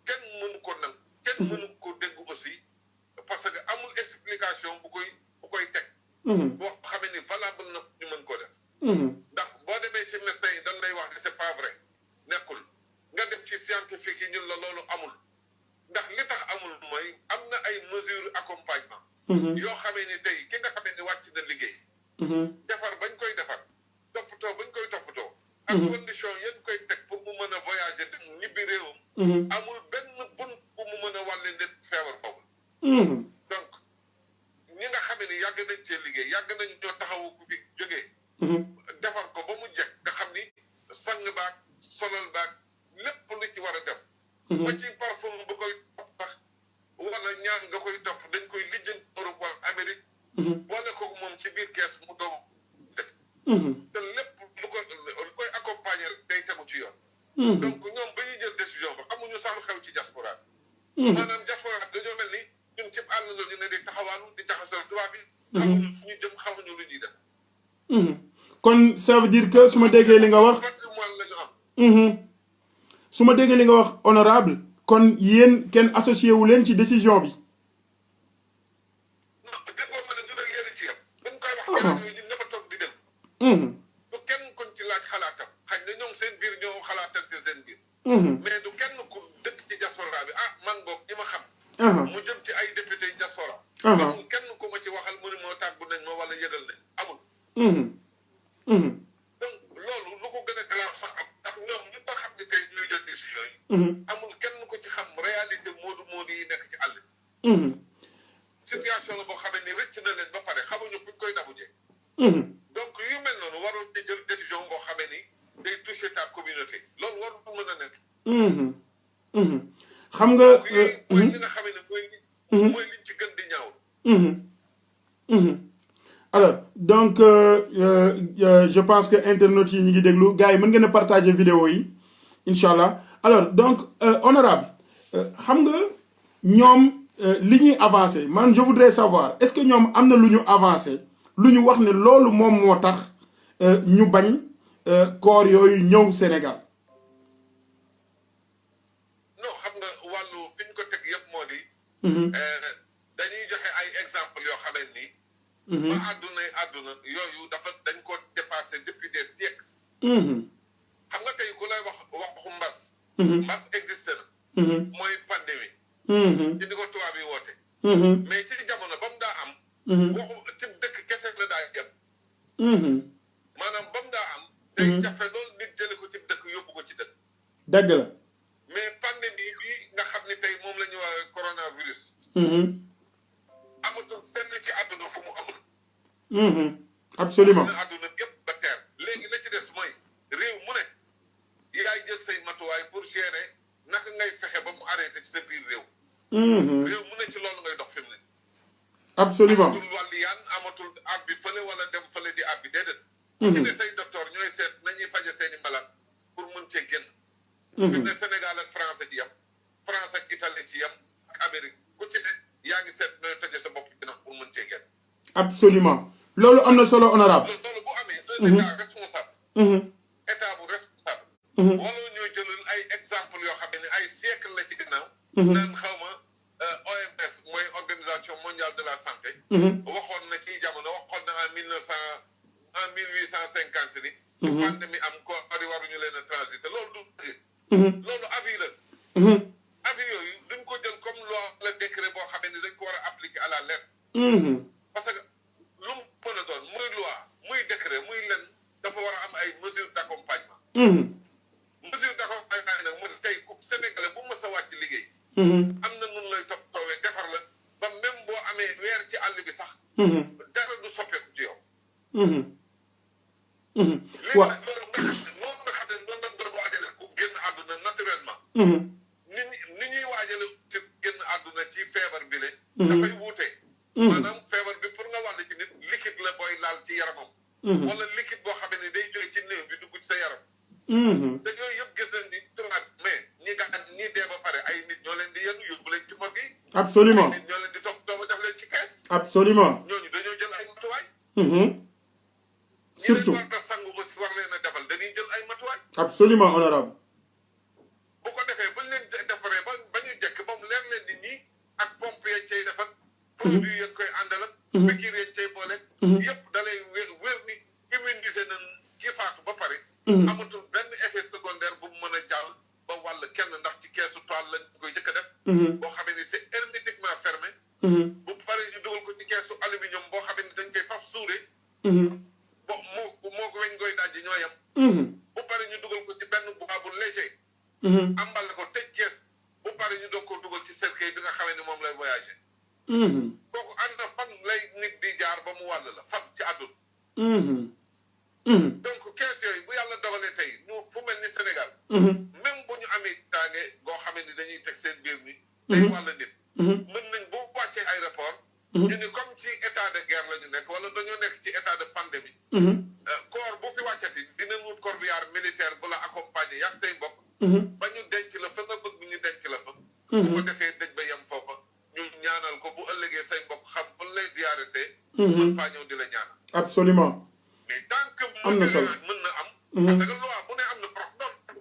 Speaker 3: kenn mënu ko nag kenn mënu ko dégg aussi parce que amul explication bu koy teg. boo xamee ni valable na ñu mën koo def. ndax boo demee ci médecin yi dañ lay wax ni c'est pas vrai nekkul nga dem ci scientifique yi ñun la loolu amul ndax li tax amul mooy am na ay mesures accompagnement. yoo xamee ni tey ki nga xamee ni wàcc na liggéey. defar bañ koy defar toppatoo bañ koy toppatoo. ak condition yéen koy teg pour mu mën a voyager dem ñibbi réewam. amul benn bunt bu mu mën a wàlle nit feebar boobu. donc ñi nga xamee ni yàgg nañ cee liggéey yàgg nañ ñoo taxawu ku fi jógee. defar ko ba mu jekk nga xam ni sang baag solal baag lépp lu ci war a dem. ba ci parfum bu koy topp sax wala ñaan nga koy topp dañ koy lijjanti Europe wala Amérique. boole ko moom ci biir kees mu doog dëkk. te lépp lu koy accompagner day tegu ci yoon. donc ñoom ba ñuy jël décision ba xamuñu sax lu xew ci diaspora bi. maanaam diaspora bi dañoo mel ni ñun ci àll la ñu ne di taxawaalu di jaxasal tubaab bi. xamuñu suñu jëm xamuñu lu ñuy def.
Speaker 1: kon ça veut dire que su ma déggee li nga wax
Speaker 3: patrimoine la ñu am.
Speaker 1: su ma déggee li nga wax honorable kon yéen kenn associé wu leen ci décision bi.
Speaker 3: non déggoo ma ne ñu ne yéen ci yem. dañ koy wax keneen yooyu ñun ñëpp a toog di dem. du kenn kuñ ci laaj xalaatam xëy na ñoom seen biir ñoo xalaatante seen biir. mais du kenn ku dëkk ci diaspora bi man boog ñi ma xam. mu jëm ci ay député diaspora. amul kenn ku ma ci waxal mu ne moo tàggu nañ ma wala yëgal nañ amul. donc loolu lu ko gën a galaas sax am ndax ñoom ñu ko xam ne tey ñuy jël décision yi. amul kenn ku ci xam réalité moodu yi nekk ci àll. situation la boo xamee ni rëcc na leen ba pare xamuñu fuñ koy dabujee. donc yu mel noonu warul di jël décision boo xamee ni day toucher ta communauté loolu warul mën a nekk.
Speaker 1: xam nga.
Speaker 3: mooy li nga xamee ne mooy liñ ci gën di ñaaw.
Speaker 1: alors donc je pense que internautes yi ñu ngi déglu gars yi mën ngeen a partager vidéo yi incha allah alors donc honorable xam nga ñoom li ñuy avancé man je voudrais savoir est-ce que ñoom am na lu ñu avancé lu ñu wax ne loolu moom moo tax ñu bañ koor yooyu ñëw Sénégal.
Speaker 3: non xam nga wàllu fi ñu ko teg yëpp moo di. dañuy joxe ay exemple yoo xamee ni. ba àdduna yooyu dañ ko dépassé depuis des siècles. xam nga tey ku lay waxu mbas. mbas existé na. mooy pandémie. ci ni ko tubaab yi woote. mais ci jamono ba mu daa am. waxu ci dëkk kese la daa yem. maanaam ba mu daa am. day jafe loolu nit jële ko ci dëkk yóbbu ko ci dëkk.
Speaker 1: dëgg la.
Speaker 3: mais pandémie bi nga xam ne tey moom la ñuy wax coronavirus. amatul fenn ci àdduna fu mu amul.
Speaker 1: absolument.
Speaker 3: àdduna yëpp ba teer léegi la ci des mooy réew mu ne yaay jël say matuwaay pour gérer naka ngay fexe ba mu arrêté ci sa biir réew. réew mu ne ci loolu ngay dox fi mu ne.
Speaker 1: absolument
Speaker 3: amatul wàllu yaan amatul abbi fële wala dem fële di abbi déedéet. ku ci ne say docteur ñooy seet nañuy faje seeni malade pour mën cee génn. fi ne Sénégal ak France ci yam France ak Italie ci yam ak Amérique ku ci ne yaa ngi seet nooy tëjee sa bopp dina pour mën cee génn.
Speaker 1: absolument loolu am na solo honorable.
Speaker 3: loolu bu amee un état responsable. état bu responsable. wala ñooy jëlal ay exemple yoo xam ne ay siècle la ci gannaaw. naan xaw ma OMS mooy organisation mondiale de la santé. waxoon na ci jamono waxoon na en 1850 ni. pandémie am ko ari waruñu leen a transiter loolu du. loolu avis la. avis yooyu duñ ko jël comme loi la décret boo xam ne dañ ko war a appliquer à la lettre. parce que lu mu mën a doon muy loi muy décret muy len dafa war a am ay mesures d'accompagnement. mesures d'accompagnement nag mu tey ku Sénégalais bu mës a wàcc liggéey. am na nun lay toppatoowee defar la ba même boo amee weer ci àll bi sax. dara du soppeeku ci yow.
Speaker 1: waaw
Speaker 3: loolu nga xam ne noonu nga xam ne noonu lañ doon waajale ku génn àdduna naturellement. ni ñuy waajale ci génn àdduna ci feebar bi le dafay wuute. maanaam feebar bi pour nga wàll ci nit liquide la booy laal ci yaramam. wala liquide boo xam ne day jóge ci néew bi dugg ci sa yaram. te yooyu yëpp gis nañ ni tubaab mais ñi dee ba pare ay nit ñoo leen di yenu yóbbu leen ci morgue yi.
Speaker 1: absolument
Speaker 3: ay nit ñoo leen di topp doomu def leen ci kees.
Speaker 1: absolument
Speaker 3: ñooñu dañoo jël ay matuwaay.
Speaker 1: surtout
Speaker 3: ñi leen war a sangu aussi war leen a defal dañuy jël ay matuwaay.
Speaker 1: absolument honorable.
Speaker 3: bu ko defee bañ leen defaree ba ñu jekk ba mu leer leen ni nii ak pompe yañ cay defal. produit yañ koy àndal ak. piqûre yañ cay boole. yëpp da lay wér ni immuniser nañ ki faatu ba pare. amatul benn effet secondaire bu mu mën a jàll ba wàll kenn ndax ci keesu toile lañ koy jëkk a def. boo xamee ni c'est hermétiquement fermé. bu paree ñu dugal ko ci keesu aluminium boo xamee ni dañ koy faf suure. moo ko weñ koy dajji ñoo yem. bu paree ñu dugal ko ci benn bois bu léger. ambal ko tëj kees bu paree ñu doog ko dugal ci cercueil bi nga xamee ni moom lay voyager. kooku ànd na fan lay nit di jaar ba mu wàll la fan ci àdduna. donc kees yooyu bu yàlla dogalee tey ñu fu mel ni Sénégal. même bu ñu amee daange goo xamee ni dañuy teg seen biir ni day wàll nit. mën nañ boo wàccee aéroport. ñu ni comme ci état de guerre la ñu nekk wala dañoo nekk ci état de pandémie. corps bu fi wàccati dinañ wut corbillard militaire bu la accompagner yàgg say mbokk. ba ñu denc la fa nga bëgg ñu denc la fa. bu ko defee dëj ba yem foofa ñu ñaanal ko bu ëllëgee say mbokk xam fan lay ziyaare see. mën faa ñëw di la ñaanal.
Speaker 1: absolument.
Speaker 3: mais tant que
Speaker 1: am na solo
Speaker 3: mën na am. parce que loi bu ne am na protocole.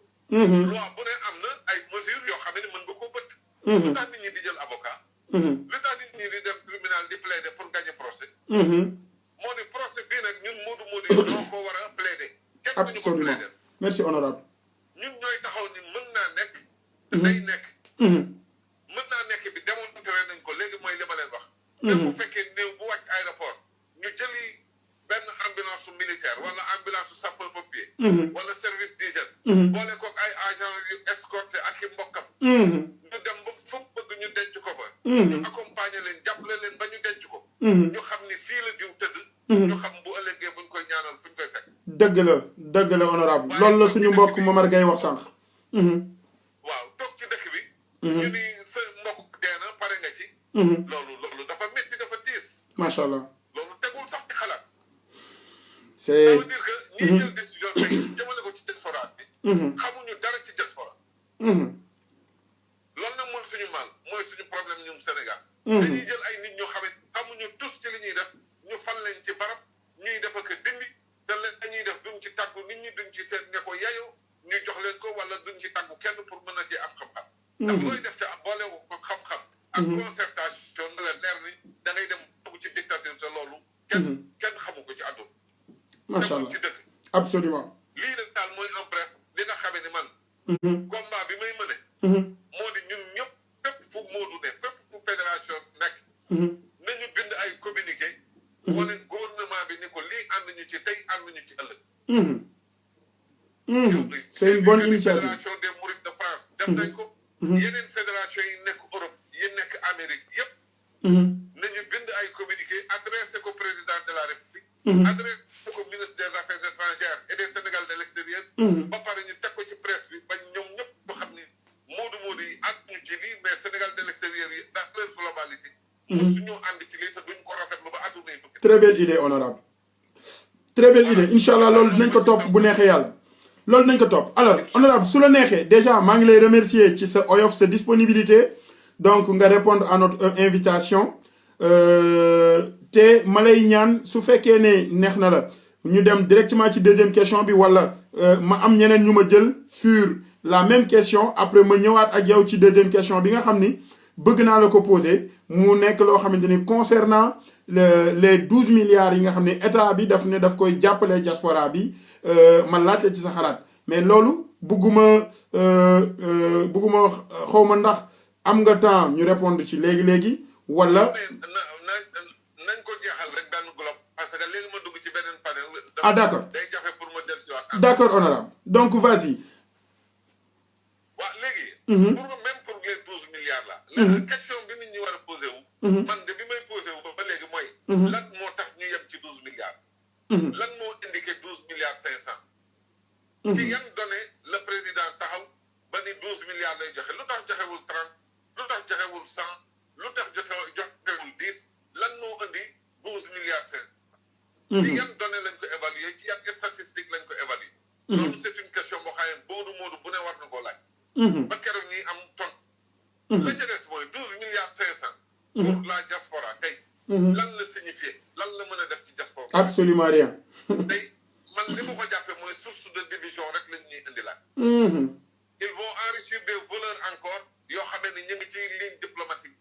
Speaker 3: loi bu ne am na ay mesures yoo xam ne mën nga koo bëtt. lu tax nit ñi di jël avocat. lu tax nit ñi di dem tribunal di plaider pour gagner procès. moo di procès bii nag ñun moodu yi ñoo ko war a plaider. kenn du ñu ko plaider.
Speaker 1: merci honorable.
Speaker 3: ñun ñooy taxaw ni mën naa nekk. te day nekk. mën naa nekk bi démontré nañ ko léegi mooy li ma leen wax. même bu fekkee néew bu wàcc aéroport ñu jëli benn ambulance militaire wala ambulance sapeur pompier. wala service d'hygiène. boole koog ay agent yu escorté ak i mbokkam. ñu dem ba fu mu bëgg ñu denc ko fa. ñu accompagner leen jàppale leen ba ñu denc ko. ñu xam ni fii la diw tëdd. ñu xam bu ëllëgee buñ koy ñaanal fuñ koy fekk.
Speaker 1: dëgg la honorable loolu la suñu mbokk Momar Gaye wax sànq.
Speaker 3: waaw toog ci dëkk bi. ñu ni sa mbokk dee na pare nga ci. loolu dafa métti dafa tiis.
Speaker 1: macha allah.
Speaker 3: loolu tegul sax ci xalaat.
Speaker 1: c'est
Speaker 3: ça veut dire que ñiy jël décision tey jëmale ko ci diaspora bi. xamuñu dara ci diaspora. loolu nag mooy suñu mal mooy suñu problème ñun Sénégal. dañuy jël ay nit ñoo xam ne xamuñu tous ci li ñuy def ñu fan leen ci barab ñuy def ak dindi te leen dañuy def duñ ci tàggu nit ñi duñ ci seet ne ko yayoo ñu jox leen ko wala duñ ci tàggu kenn pour mën a cee am xam-xam. ndax looy def te boole ko xam-xam. ak concertation na la leer ni da ngay dem dugg ci dictature te loolu. kenn xamu ko ci àdduna.
Speaker 1: macha allah
Speaker 3: ci dëgg.
Speaker 1: absolument.
Speaker 3: lii nag daal mooy en bref li nga xamee ni man. combat bi may mëne. moo di ñun ñëpp fépp fu Moodu ne fépp fu fédération nekk. nañu bind ay communiqué. wane gouvernement bi ni ko lii ànd ñu ci tey ànd ñu ci ëllëg.
Speaker 1: c'est une bonne initiative.
Speaker 3: fédération des Mourides de France def nañ ko. yeneen fédération yi nekk Europe yi nekk Amérique yëpp. nañu bind ay communiqué adressé ko président de la République. adressé ko ministre des affaires étrangères et des Sénégal de l'extérieur. ba pare ñu teg ko ci presse bi ba ñoom ñëpp ñu xam ni Moodu yi ànd ñu ci lii mais Sénégal de l'extérieur yi dans leur globalité. mosuñu ànd ci lii te duñ ko rafetlu ba àdduna yi tukki.
Speaker 1: très belle idée honorable très belle idée Inch'Allah loolu dinañ ko topp bu neexee yàlla loolu dinañ ko topp alors honorable su la neexee déjà maa ngi lay remercier ci sa oyof sa disponibilité donc nga répondre à notre invitation te ma lay ñaan su fekkee ne neex na la ñu dem directement ci deuxième question bi wala ma am ñeneen ñu ma jël sur la même question après ma ñëwaat ak yow ci deuxième question bi nga xam ni bëgg naa la ko poser mu nekk loo xamante ni concernant les 12 milliards yi nga xam ne état bi daf ne daf koy jàppale diaspora bi ma laajte ci sa xalaat mais loolu bëgguma xawma ndax am nga temps ñu répondre ci léegi wala
Speaker 3: nañ ko jeexal rek benn globe parce que léegi ma dugg ci beneen panel.
Speaker 1: Ah d'accord.
Speaker 3: Day jafe pour ma dellusiwaat.
Speaker 1: D'accord honorable donc vas-y.
Speaker 3: waaw léegi. Même pour les 12 milliards là. la question bi nit ñi war a posé wu. man de bi may posé wu ba léegi mooy. lan moo tax ñu yem ci 12 milliards. lan moo indiqué 12 milliards 500. ci yan données le président taxaw ba ni 12 milliards lay joxe lu tax joxewul 30 lu tax joxewul 100 lu tax joxewul 10 lan moo indi 12 milliards 500. ci yan données lañ ko évaluer ci yan statistique lañ ko évaluer. loolu c'est une question boo xam ne Moodu bu ne war na koo laaj. ba keroog ñuy am ton. la ca des mooy 12 milliards 500. pour la diaspora tey. lan la signifier lan la mën a def ci diaspora.
Speaker 1: Absolument rien.
Speaker 3: tey man li ma ko jàppee mooy source de division rek lañ ñuy indi laaj. Ils vont enrichir des voleurs encore yoo xam ne ñu ngi ci ligne diplomatique.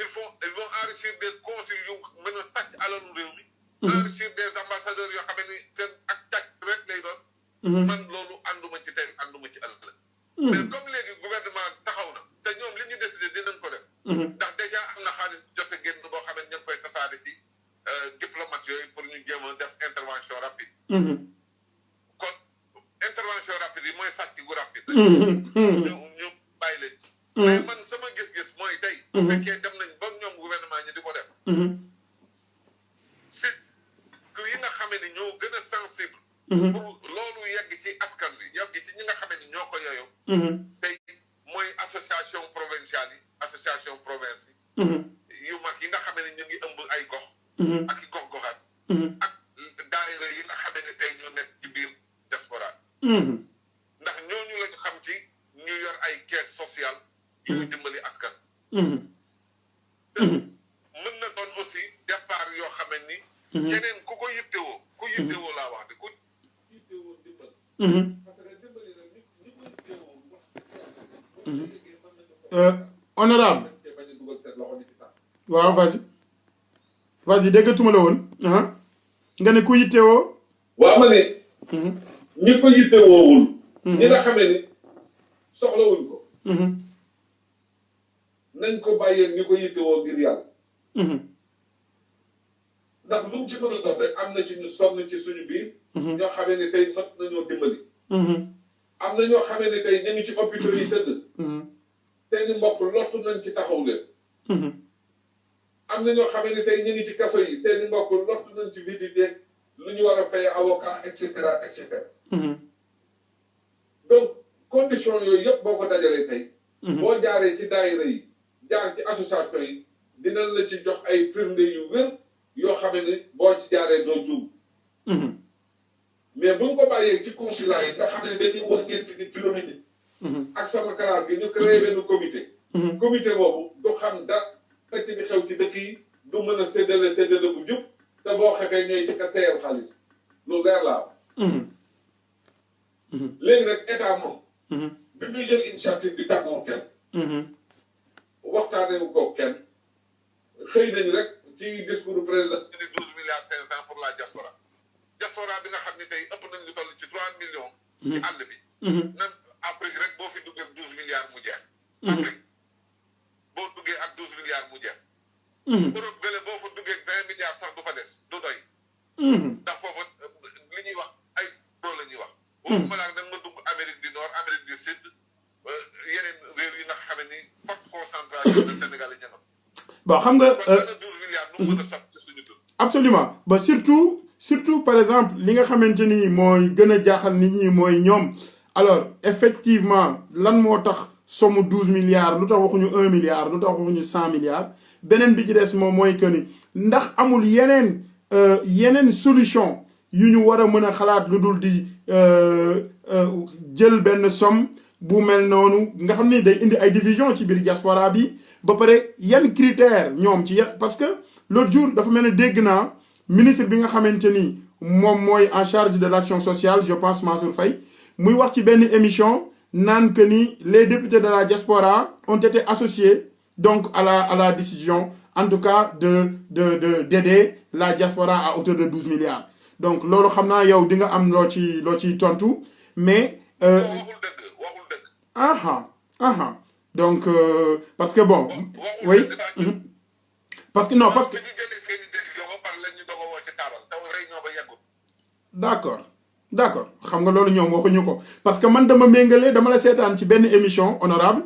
Speaker 3: Ils vont enrichir des consuls yu mën a sàcc alalu réew mi. enrichir des ambassadeurs yoo xam ne seen ak càcc rek lay doon. man loolu ànduma ci tey ànduma ci ëllëg. mais comme léegi gouvernement taxaw na te ñoom li ñu décidé dinañ ko def. ndax déjà am na xaalis jot a génn boo xam ne ñu ngi koy tasaare ci diplomate yooyu pour ñu jéem a def intervention rapide. kon intervention rapide yi mooy sàcc gu rapide. ñu bàyyi leen ci. mais man sama gis-gis mooy tey. bu fekkee dem nañ ba ñoom gouvernement ñi di ko def. si yi nga xamee ni ñoo gën a sensible. pour loolu yegg ci askan wi yegg ci ñi nga xamee ni ñoo ko yeyoo. tey mooy association provinciale yi association province yi. yu mag yi nga xamee ni ñu ngi ëmb ay gox. ak i gox-goxaat. ak daayira yi nga xamee ni tey ñoo nekk ci biir diaspora. ndax ñooñu lañu xam ci ñu yor ay caisse sociale yu dimbali askan. te mën na doon aussi départ yoo xamee ni. keneen ku ko yittewoo laa wax de ku yittewoo dimbal. parce que dimbali nag ñi ko yittewoo.
Speaker 1: Honorable. waaw vas-y déggatuma la woon. nga ne ku yittewoo.
Speaker 3: waaw ma ne. ñi ko yittewoowul. ñi nga xamee ni soxlawuñ ko. nañ ko bàyyee ñi ko yittewoo ngir yàlla. ndax lu mu ci mën a doon rek am na ci ñu sonn ci suñu biir. ñoo xamee ne tey mat nañoo dimbali. am na ñoo xamee ne tey ñu ngi ci hôpital yi tëdd. seeni mbokk lottu nañ ci taxaw leen. am na ñoo xamee ne tey ñu ngi ci kaso yi seeni mbokk lottu nañ ci visite lu ñu war a fay avocat et cetera et cetera. donc condition yooyu yëpp boo ko dajalee tey. boo jaaree ci daayira yi jaar ci association yi dinañ la ci jox ay firnde yu wér. yoo xam ne boo ci jaaree doo juum. mais bu ñu ko bàyyee ci consulat yi nga xam ne dañuy war ngeen ci juróomi nit. ak sama classe gi ñu créé benn comité. comité boobu du xam dara fekk bi xew ci dëkk yi du mën a séddale bu jub te boo xefee ñooy jëkk a seeyal xaalis lu leer laa wax. léegi nag état moom. bi ñuy jël initiative bi tàggoon kenn. waxtaanee wu ko kenn xëy nañu rek. ci discours du président di 12 milliards 500 pour la diaspora bi nga xam ne tey ëpp nañ lu toll ci 3 millions. ci àll bi. même Afrique rek boo fi duggee 12 milliards mu jeex. Afrique boo duggee ak 12 milliards mu jeex. Europe bële boo fa duggee 20 milliards sax du fa des du doy. ndax foofa li ñuy wax ay pro la ñuy wax. waxuma laa nag nga dugg Amérique du Nord Amérique du Sud yeneen réew yi nga xam ni forte concentration de Sénégal yi ñu am.
Speaker 1: bon xam nga. absolument ba surtout par exemple li nga xamante ni mooy gën a jaaxal nit ñi mooy ñoom alors effectivement lan moo tax somme 12 milliards lu tax waxuñu 1 milliard lu tax waxuñu 100 milliards beneen bi ci des moom mooy que ni ndax amul yeneen solution yu ñu war a mën a xalaat lu dul di jël benn somme bu mel noonu nga xam ne day indi ay division ci biir diaspora bi ba pare yan critère ñoom ci yan parce que l'autre jour dafa mel ne dégg naa ministre bi nga xamante ni moom mooy en charge de l'action sociale je pense Mansour Faye muy wax ci benn émission naan que ni les députés de la diaspora ont été associés donc à la décision en tout cas d'aider la diaspora à hauteur de 12 milliards donc loolu xam naa yow di nga am loo ciy tontu mais
Speaker 3: waxul dëgg
Speaker 1: aha donc parce que bon oui parce que non parce que d'accord xam nga loolu ñoom waxuñu ko parce que man dama méngale dama la seetaan ci benn émission honorable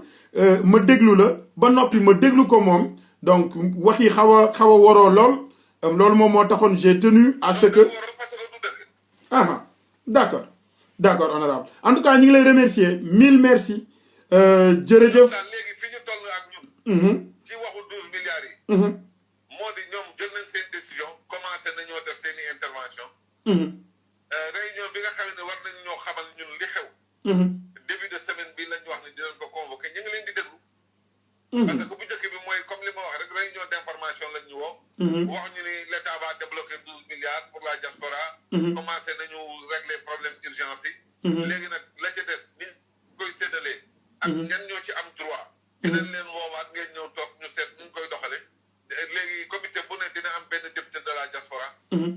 Speaker 1: ma déglu la ba noppi ma déglu ko moom donc wax yi xaw a waroo loolu moom moo taxoon j'ai tenu à ce que d'accord honorable en tout cas ñu ngi lay remercier mille merci jërëjëf
Speaker 3: léegi fi ñu toll ak ñun ci waxu 12 milliards yi moo di ñoom jël nañ seen décision commencé nañoo def seen i intervention réunion bi nga xam ne war nañ ñoo xamal ñun li xew début de semaine bi lañ wax ne dinañ ko convoqué ñu ngi leen di déglu parce que bu njëkk bi mooy comme li ma wax rek réunion d'information lañ ñu woo wax ñu ni l'état va débloquer 12 milliards pour la diaspora commencé nañu régler problème urgence yi léegi nag la ca des ni koy séddalee ak ñan ñoo ci am droit dinañ leen woowaat ngeen ñëw toog ñu seet ñu koy doxale léegi comité bu ne dina am benn député de la diaspora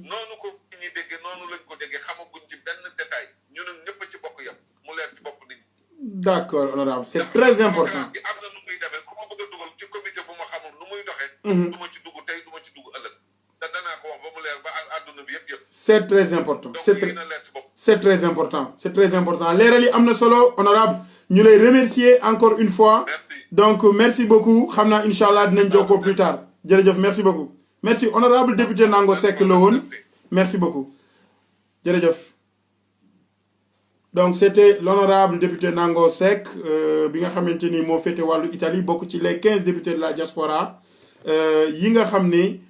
Speaker 3: noonu ko ñuy déggee noonu lañ ko déggee xamaguñ ci benn détail ñu ne ñëpp ci bokk yam mu leer ci bopp nit ñi
Speaker 1: d'accord honorable c'est très important
Speaker 3: bi am na nu muy demee ku ma bëgg a dugal ci comité bu ma xamul nu muy doxee du ma ci dugg tey du ma ci dugg ëllëg te danaa ko wax ba mu leer ba àdduna bi yëpp
Speaker 1: c'est très important c'est très important leeral yi am na solo honorable ñu lay remercier encore une fois donc merci beaucoup xam naa incha allah dinañ jokkoo plus tard jërëjëf merci beaucoup merci honorable député Nango Seck la woon merci beaucoup jërëjëf donc c'était l'honorable député Nango Seck bi nga xamante ni moo féete wàllu Italie bokk ci les 15 députés de la diaspora yi nga xam ni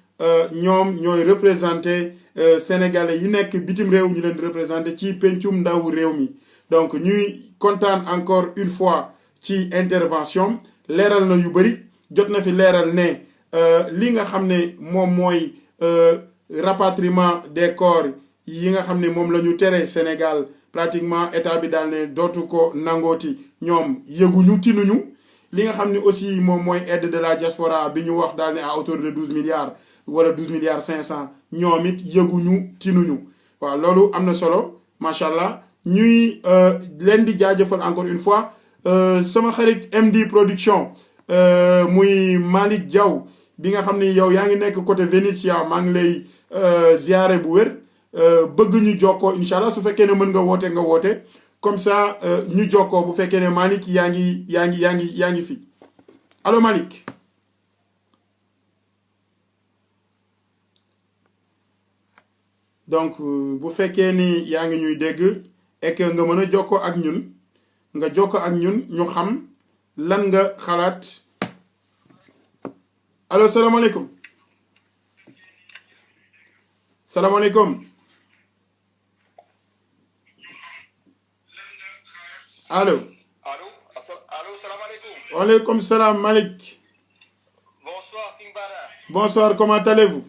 Speaker 1: ñoom ñooy représenté sénégalais yi nekk bitim réew ñu leen di représenté ci pencum ndaw réew mi donc ñuy kontaan encore une fois ci intervention leeral na yu bëri jot na fi leeral ne li nga xam ne moom mooy rapatriement des corps yi nga xam ne moom la ñu tere Sénégal pratiquement état bi daal ne dootu ko nangooti ñoom yëguñu tinuñu li nga xam ne aussi moom mooy aide de la diaspora bi ñu wax daal ne à hauteur de 12 milliards wala 12 milliards 500 ñoom it yëguñu tinuñu waaw loolu am na solo macha allah ñuy leen di jaajëfal encore une fois sama xarit MD production muy Malick Diaw bi nga xam ni yow yaa ngi nekk côté Vénétia maa ngi lay ziare bu wér bëgg ñu jokkoo incha allah su fekkee ne mën nga woote comme ça ñu jokkoo bu fekkee ne Malick yaa ngi fi allo Malick. donc bu fekkee ni yaa ngi ñuy dégg et que nga mën a jokkoo ak ñun ñu xam lan nga xalaat allo salaamaaleykum allo
Speaker 2: salaamaaleykum.
Speaker 1: waaleykum salaam Malick.
Speaker 2: bonsoir King Bara.
Speaker 1: bonsoir comment allez-vous.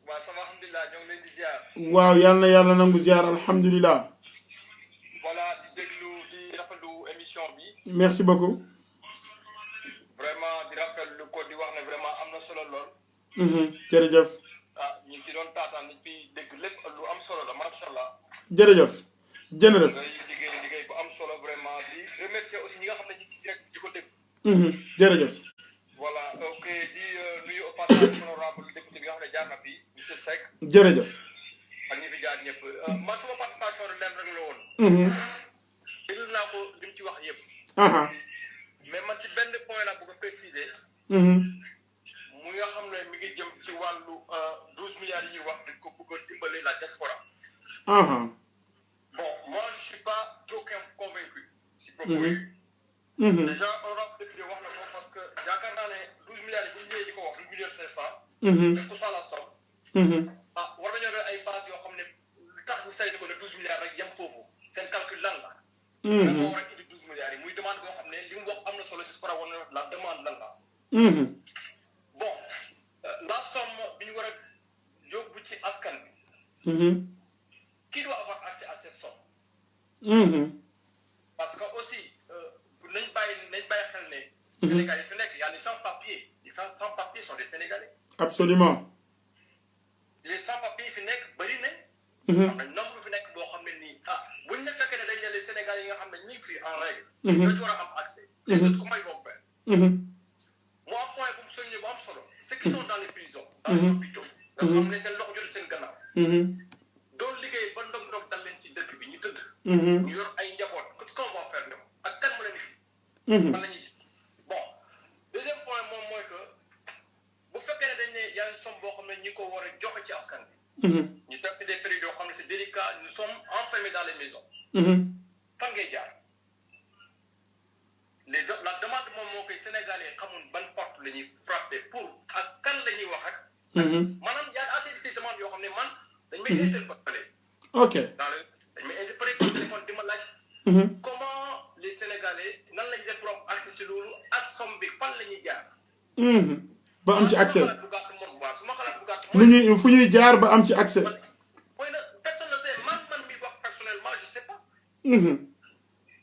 Speaker 2: waaw sama alhamdulilah ñoo ngi leen di ziar.
Speaker 1: waaw yal na yàlla nangu ziar alhamdulilah.
Speaker 2: voilà di déglu di rafetlu émission bi.
Speaker 1: merci beaucoup.
Speaker 2: vraiment di rafetlu ko di wax ne vraiment am na solo lool.
Speaker 1: jërëjëf.
Speaker 2: ñu ngi doon taataan ñu fi dégg lépp lu am solo la macha allah.
Speaker 1: jërëjëf. jërëjëf.
Speaker 2: liggéey bu am solo vraiment di remercier aussi ñi nga xam ne ñu ci direct di ko dégg.
Speaker 1: jërëjëf.
Speaker 2: voilà ok di nuyu au passage honorable député bi nga xam ne jaar na fi monsieur Seck.
Speaker 1: jërëjëf.
Speaker 2: ak ñi fi jaar ñëpp man sama participation leen rek la woon. déglu naa ko li mu ci wax yëpp. mais man ci benn point la bëgg a préciser. mu nga xam ne mi ngi jëm ci wàllu 12 milliards yi ñuy wax dañ ko bëgg a dimbale la diaspora. Bon, moi je suis pas trop convaincu si propos yi. Déjà honorable député wax na ko parce que yaakaar naa ne 12 milliards yi bu ñu ñëwee di ko wax 12 milliards 500. def ko ça la somme. war nañoo def ay base yoo xam ne saytu ko ne 12 milliards rek yem foofu seen calcul lan la. lan moo war a indi 12 milliards yi muy demande boo xam ne li mu wax am na solo diaspora war na la demande lan la. bon la somme bi ñu war a yóbbu ci askan bi. qui doit avoir accès à cette somme. parce que aussi nañ bàyyi xel ne. Sénégal yi fi nekk y a les sans-papiers. Les sans-papiers sont des Sénégalais.
Speaker 1: Absolument.
Speaker 2: Les sans-papiers fi nekk bëri nañ. am na nombre fi nekk boo xam ne nii buñ ne fekkee ne dañ ne les Sénégalais yi nga xam ne ñu ngi fi en règle. ñoo ci war a am accès. les autres comment ils vont faire. moi point bu mu soññee bu am solo. ceux qui sont dans les prisons. dans les hôpitaux. nga xam ne seen loxo jotu seen gannaaw. doon liggéey ba ndog-ndog dal leen ci dëkk bi ñu tëdd. ñu yor ay njaboot qu'est-ce qu'on va faire ñoom ak kan mu leen di. fan la ñuy bon deuxième point moom mooy que bu fekkee ne dañ ne y a une somme boo xam ne ñi ko war a joxe ci askan bi. ñu def des périodes yoo xam ne c'est délicat nous sommes enfermés dans les maisons. fan ngay jaar la demande moom moo koy sénégalais xamul ban porte la ñuy frapper pour ak kan la ñuy wax ak. maanaam y a assez de ces demandes yoo xam ne man dañ may interpeller.
Speaker 1: ok
Speaker 2: dañ may interpeller par téléphone di ma laaj. comment les sénégalais nan lañ def pour am accès si loolu ak somme bi fan la ñuy jaar.
Speaker 1: ba am ci accès.
Speaker 2: su ma xalaat bu gàtt
Speaker 1: nu ñuy fu ñuy jaar ba am ci accès.
Speaker 2: mooy na personne ne sait man mi wax personnellement je sais pas.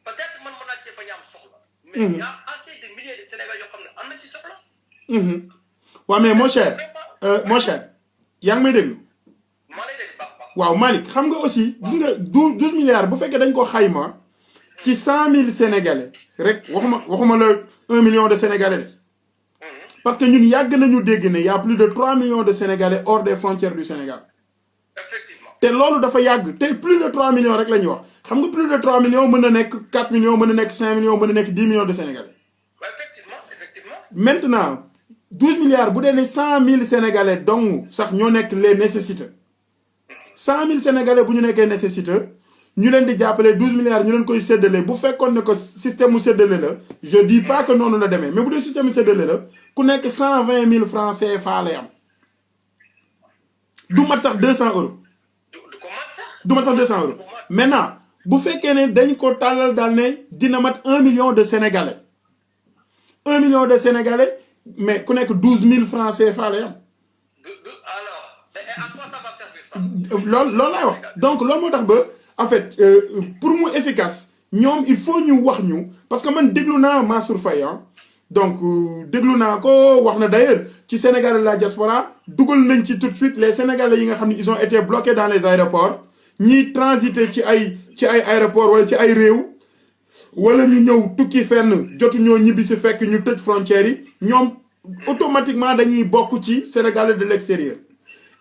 Speaker 2: peut-être man mën naa cee bañ a am soxla. mais y a assez de milliers de Sénégalais yoo xam ne am na ci soxla.
Speaker 1: waaw mais mon cher yaa ngi may déglu.
Speaker 2: maa lay dégg baax baax.
Speaker 1: waaw Malick xam nga aussi gis nga 12 milliards bu fekkee dañ ko xayma ci 100 000 Sénégalais rek waxuma la 1 million de Sénégalais de. parce que ñun yàgg nañu dégg ne y a plus de 3 millions de Sénégalais hors des frontières du Sénégal.
Speaker 2: effectivement
Speaker 1: te loolu dafa yàgg te plus de 3 millions rek la ñuy wax xam nga plus de 3 millions mën na nekk 4 millions mën na nekk 5 millions mën na nekk 10 millions de Sénégalais.
Speaker 2: effectivement.
Speaker 1: maintenant 12 milliards bu dee ne 100 000 Sénégalais dong sax ñoo nekk les nécessiteux 100 000 Sénégalais bu ñu nekkee nécessiteux ñu leen di jàppale 12 milliards ñu leen koy séddale bu fekkoon ne ko système mu séddale la je dis pas que noonu la demee mais bu dee système mu séddale la ku nekk 120 000 francs CFA lay am du mat sax 200 euros. du mat sax 200 euros maintenant bu fekkee ne dañ ko tàllal daal ne dina mat 1 million de Sénégalais 1 million de Sénégalais mais ku nekk 12 000 francs CFA lay am. loolu laay wax donc loolu moo tax ba en fait pour mu efficace ñoom il faut ñu wax ñu parce que man déglu naa Mansour Faye donc déglu naa ko wax na d'ailleurs ci Sénégal la diaspora dugal nañ ci tout de suite les Sénégalais yi nga xam ne ils ont été bloqués dans les aéroports ñiy transiter ci ay aéroport wala ci ay réew wala ñu ñëw tukki fenn jotu ñoo ñibbi si fekk ñu tëj frontières yi ñoom automatiquement dañuy bokk ci Sénégalais de l'extérieur.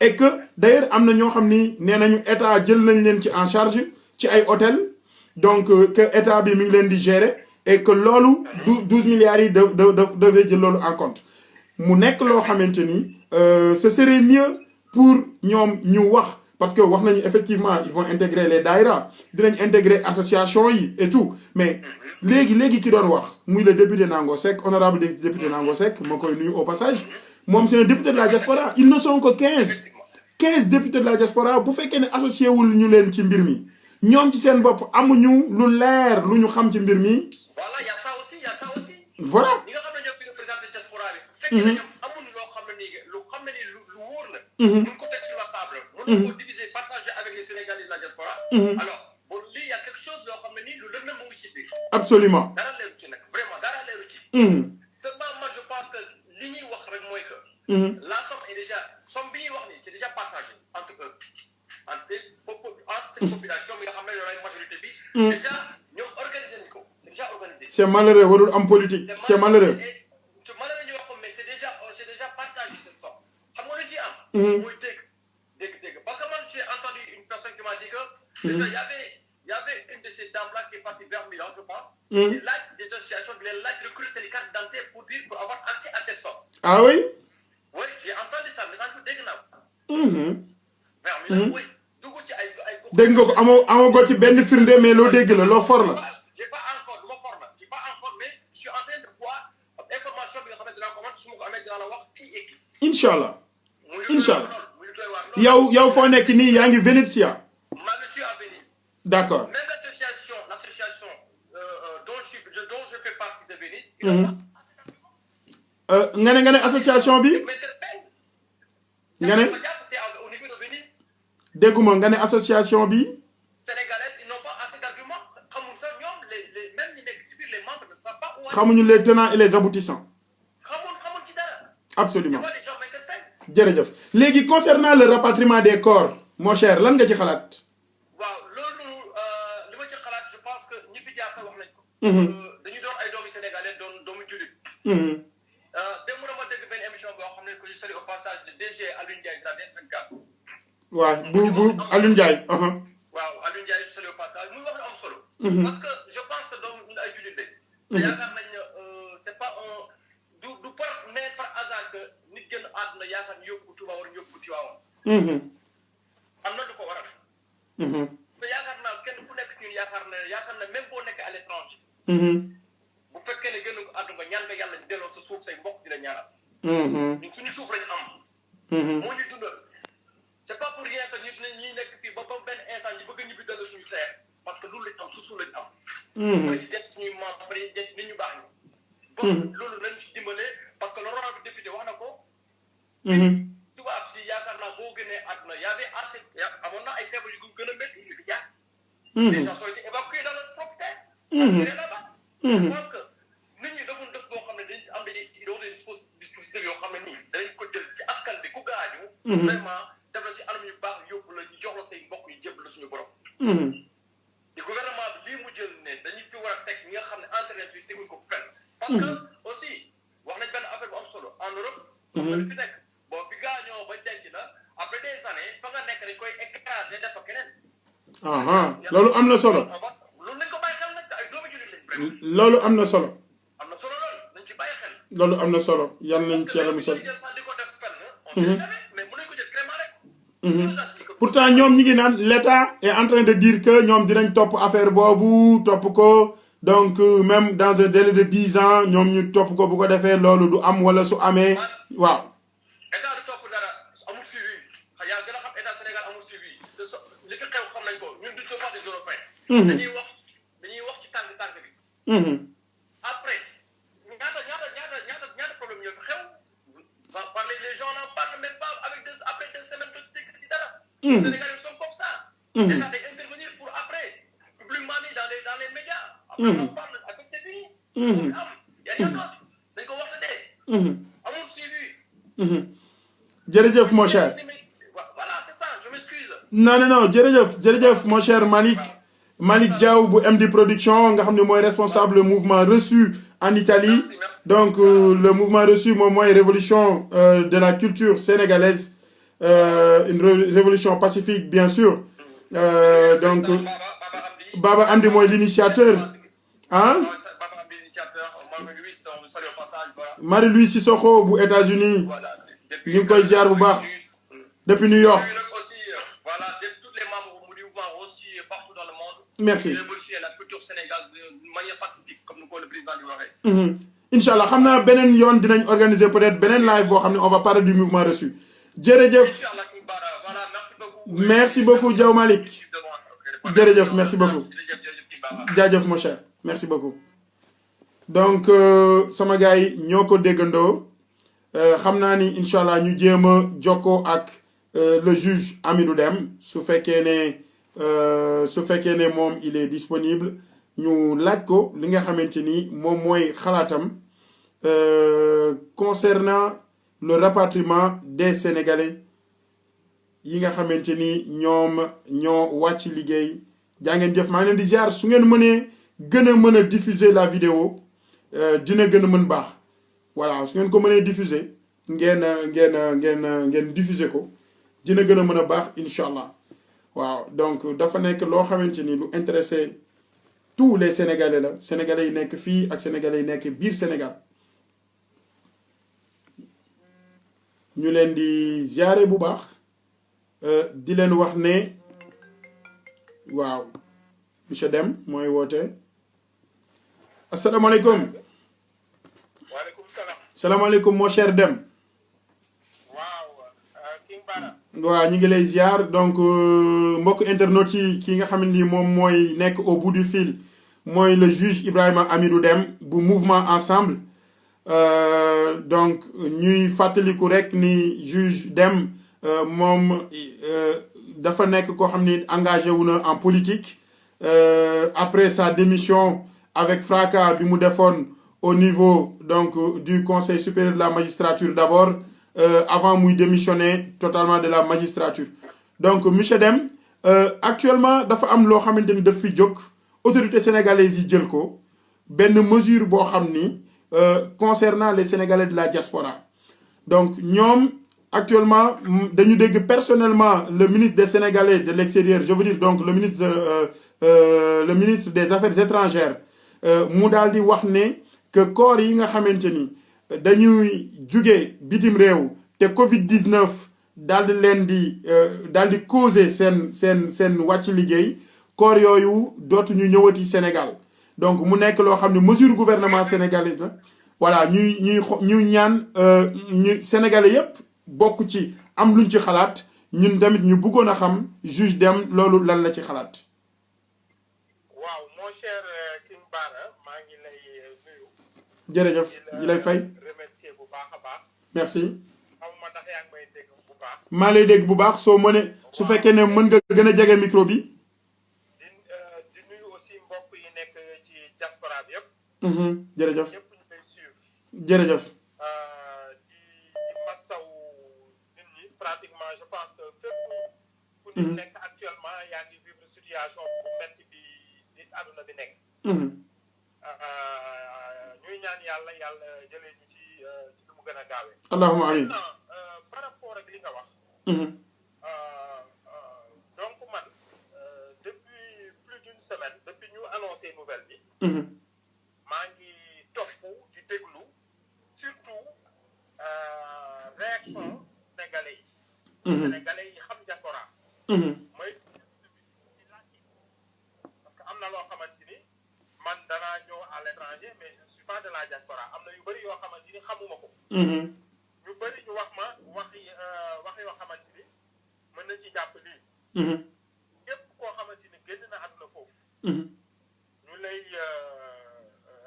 Speaker 1: et que d'ailleurs am na ñoo xam ni nee nañu état jël nañ leen ci en charge ci ay hôtel donc que état bi mi ngi leen di gérer et que loolu 12 milliards yi devait jël loolu en compte mu nekk loo xamante ni ce serait mieux pour ñoom ñu wax parce que wax nañu effectivement ils vont intégrer les daïra dinañ intégrer association yi et tout mais léegi ki doon wax muy le député Nango Seck honorable député Nango Seck ma koy nuyu au passage moom c'est un député de la diaspora ils ne sont que 15 députés de la diaspora bu fekkee ne associé wul ñu leen ci mbir mi ñoom ci seen bopp amuñu lu leer lu ñu xam ci mbir mi.
Speaker 2: voilà y a ça aussi.
Speaker 1: voilà.
Speaker 2: ñi nga xam ne ñoo fi représenté diaspora bi. fekkee ne ñoom amuñu loo xam ne nii lu wóor la. mun ko teg sur la table. mun ko diviser partager avec les Sénégalais de la diaspora. alors bon lii y a quelque chose loo xam ne nii lu lënd mu ngi ci biir.
Speaker 1: absolument.
Speaker 2: dara leeru ci nag vraiment dara leeru ci. seulement moi je pense que li ñuy wax rek mooy que. la somme est déjà somme bi ñuy wax nii c'est déjà partagé entre eux entre cette population bi nga xam ne yooyu majorité bi. déjà ñoom organisé nañu ko c'est déjà organisé.
Speaker 1: c'est malheureux warul am politique c'est malheureux.
Speaker 2: c'est malheureux ñu wax ko mais c'est déjà partagé cette somme xam nga lu ci am. muy dégg parce que man j'ai entendu une personne qui m'a dit que. déjà y avait une de ces dames là qui est partie vers Milan je pense. et là des associations les laaj recruter les cartes d'identité pour avoir accès à cette somme.
Speaker 1: ah oui.
Speaker 2: oui j'ai entendu ça mais ça ne dégg naa ko. vers Milan oui dugg ci ay.
Speaker 1: dégg nga ko amoo ko ci benn firnde mais loo dégg la loo for la.
Speaker 2: j'ai pas encore lu ma for la j'ai pas encore mais je suis en train de voir information bi nga xam ne dinaa ko wax su ma ko amee dinaa la wax kii et kii.
Speaker 1: incha allah incha allah yow foo nekk nii yaa ngi Venezia.
Speaker 2: maa ngi suis à
Speaker 1: D'accord.
Speaker 2: Même l'association dont je fais partie de Venise, il n'a pas
Speaker 1: nga ne association bi nga ne
Speaker 2: c'est au niveau de Venise.
Speaker 1: dégguma nga ne association bi
Speaker 2: Sénégalais, ils n'ont pas assez d'arguments. Même les membres ne savent pas où aller.
Speaker 1: xamuñu les tenants et les aboutissants. Absolument. jërëjëf léegi concernant le rapatriement des corps mon cher lan nga ci xalaat.
Speaker 2: waaw loolu li ma ci xalaat je pense que ñi fi jaar sax wax nañ ko. dañu doon ay doomi sénégalais doon doomu jullit. démb na ma dégg benn émission boo xam ne que je salue au passage le DG Alioune Ndiaye de la DS24.
Speaker 1: waaw bu Alioune Ndiaye.
Speaker 2: waaw Alioune Ndiaye je salue au passage muy wax lu am solo. parce que je pense que doomu ñun ay jullit lañ. yaakaar nañ ne c'est pas un du par hasard que nit gën àdduna yaakaar ñu yóbbu Touba war ñu yóbbu Tiwaawan. am na lu ko waral. te yaakaar naa kenn ku nekk ci ñun yaakaar na même boo nekkee à l'étranger. bu fekkee ne gën a àdduna ñaan nga yàlla di delloo sa suuf say mbokk di la ñaanal. ñun suñu suuf lañu am. moo ñu dundal. c'est pas pour rien que ñi nekk fii ba benn instant ñu bëgg ñibbi dellu suñu terre parce que loolu lañ am suuf lañ am. mooy di denc suñuy membres yi denc nit ñu baax ñi. bon loolu nañ ci dimbale parce que l'honorable député wax na ko. tubaab si yaakaar naa boo gënee àdduna y avait assez amoon na ay feebar yu gën a métti yu fi jaar. les gens ont été évacués dans leur propre terre. là-bas. je pense que nit ñi defuñ def boo xam ne dañ am des dispositifs yoo xam ne nii dañ ko jël ci askan bi ku gaañu. vraiment def la ci anam yu baax yóbbu la ñu jox la say mbokk yu jëb la suñu borom. di gouvernement bi lii mu jël ne dañu fi war a teg ñi nga xam ne entraîneur bi teguñ ko fenn. parce que aussi wax nañ benn affaire bu am solo en Europe. fi nekk bon fi gaañoo ba denc la après des années fa nga nekk dañ koy écraser def fa keneen.
Speaker 1: loolu am na solo.
Speaker 2: loolu nañ ko bàyyi xel nag ay doomu jullit lañ.
Speaker 1: loolu am na solo.
Speaker 2: am na solo loolu nañ ci bàyyi xel.
Speaker 1: loolu am na solo yal nañ ci yàlla musal.
Speaker 2: di ko def fenn. on sait jamais mais mën nañ ko jël vraiment rek.
Speaker 1: pourtant ñoom ñi ngi naan l'État est en train de dire que ñoom dinañ topp affaire boobu topp ko donc même dans un délai de 10 ans ñoom ñu topp ko bu ko defee loolu du am wala su amee waaw.
Speaker 2: état du topp dara amul suivi yaa gën a xam état Sénégal amul suivi li fi xew xam nañ ko ñun duñ ko wax des Européens. dañuy wax ci tànk bi. après ñaata problème ñoo fi xew sans parler les gens n'en parlent même pas après 2 semaines de ci dara. Les Sénégalais sont comme ça. L'État doit intervenir pour après publiquement dans les médias. Après on parle après c'est fini. Il y a rien d'autre. dañ ko wax de amul suivi.
Speaker 1: jërëjëf mon cher.
Speaker 2: Voilà c'est ça je m'excuse.
Speaker 1: non jërëjëf mon cher Malick Diaw bu MD Production nga xam ne mooy responsable mouvement reçu en Italie. Donc le mouvement reçu moom mooy révolution de la culture sénégalaise. Une révolution pacifique bien sûr. Donc Baba Amdi mooy l'initiateur. Marie-Louise Sissoko bu États-Unis ñu ngi koy ziar bu baax depuis New York. Merci. Inch'Allah xam naa beneen yoon dinañ organiser peut-être beneen live boo xam ne on va parler du mouvement reçu. jërëjëf merci beaucoup Diaw Malick jërëjëf merci beaucoup jaajëf mon cher merci beaucoup. donc sama gars yi ñoo ko déggandoo xam naa ni incha allah ñu jéem a jokkoo ak le juge Amidou Dème su fekkee ne moom il est disponible ñu laaj ko li nga xamante ni moom mooy xalaatam concernant le rapatriement des Sénégalais yi nga xamante ni ñoo wàcc liggéey jaa ngeen jëf maa ngi leen di ziar su ngeen mënee gën a mën a diffuser la vidéo dina gën a mën baax voilà su ngeen ko mënee diffuser ngeen diffuser ko dina gën a mën a baax incha allah waaw donc dafa nekk loo xamante ni lu intéressé tous les Sénégalais la Sénégalais yi nekk fii ak Sénégalais yi nekk biir Sénégal ñu leen di ziare bu baax di leen wax ne waaw monsieur Dème mooy woote asalaamaaleykum.
Speaker 2: waaleykum salaam.
Speaker 1: salaamaaleykum mon cher Dème.
Speaker 2: waaw King Bara.
Speaker 1: waaw ñu ngi lay ziar donc mbokk internautes yi ki nga xam ni moom mooy nekk au bout du fil mooy le juge Ibrahima Hamidou Dème bu mouvement ensemble donc ñuy fàttaliku rek ni juge Dème moom dafa nekk koo xam ni engagé wu na en politique après sa démission avec fracas bi mu defoon au niveau donc du conseil supérieur de la magistrature d'abord avant muy démissionner totalement de la magistrature donc monsieur Dème actuellement dafa am loo xamante ni daf fi jóg autorités sénégalaises yi jël ko benn mesure boo xam ni concernant les Sénégalais de la diaspora donc ñoom actuellement dañu dégg personnellement le ministre des Sénégalais de l'extérieur je veux dire donc le ministre des Affaires étrangères mu daal di wax ne que corps yi nga xamante ni dañuy jóge bitim réew te Covid 19 daal di leen di causer seen wàcc liggéey corps yooyu dootuñu ñëwati Sénégal donc mu nekk loo xam ne mesure gouvernement sénégalais la voilà ñuy ñaan ñu sénégalais yépp bokk ci am luñ ci xalaat ñun tamit ñu bëggoon a xam juge Dème loolu lan la ci xalaat.
Speaker 2: waaw mon cher King Bara maa ngi lay nuyu.
Speaker 1: jërëjëf di lay fay.
Speaker 2: remercier bu baax a baax.
Speaker 1: merci.
Speaker 2: xamuma ndax yaa ngi may dégg bu baax.
Speaker 1: maa lay dégg bu baax soo mënee su fekkee ne mën nga gën a jege micro bi.
Speaker 2: di nuyu aussi mbokk yi nekk ci diaspora bi yëpp.
Speaker 1: jërëjëf
Speaker 2: ñëpp ñu koy suivre.
Speaker 1: jërëjëf.
Speaker 2: di masaw nit ñi pratiquement je pense que fépp ku nit nekk actuellement yaa ngi vivre situation bu metti bi àdduna bi nekk. ñuy ñaan yàlla jëlee ñu ci lu mu gën a gaawee.
Speaker 1: allahumma amiin.
Speaker 2: par rapport ak li nga wax. donc man depuis plus d'une semaine depuis ñu annoncé nouvelle bi. maa ngi topp di déglu surtout réaction sénégalais yi. sénégalais yi xam diaspora. mooy parce que am na loo xamante ni man danaa ñëw à l'étranger mais je ne suis pas de la diaspora am na yu bëri yoo xamante ni xamuma ko. ñu bëri ñu wax ma wax yoo xamante ni mën na ci jàpp lii. képp koo xamante ni génn na àdduna foofu. ñu lay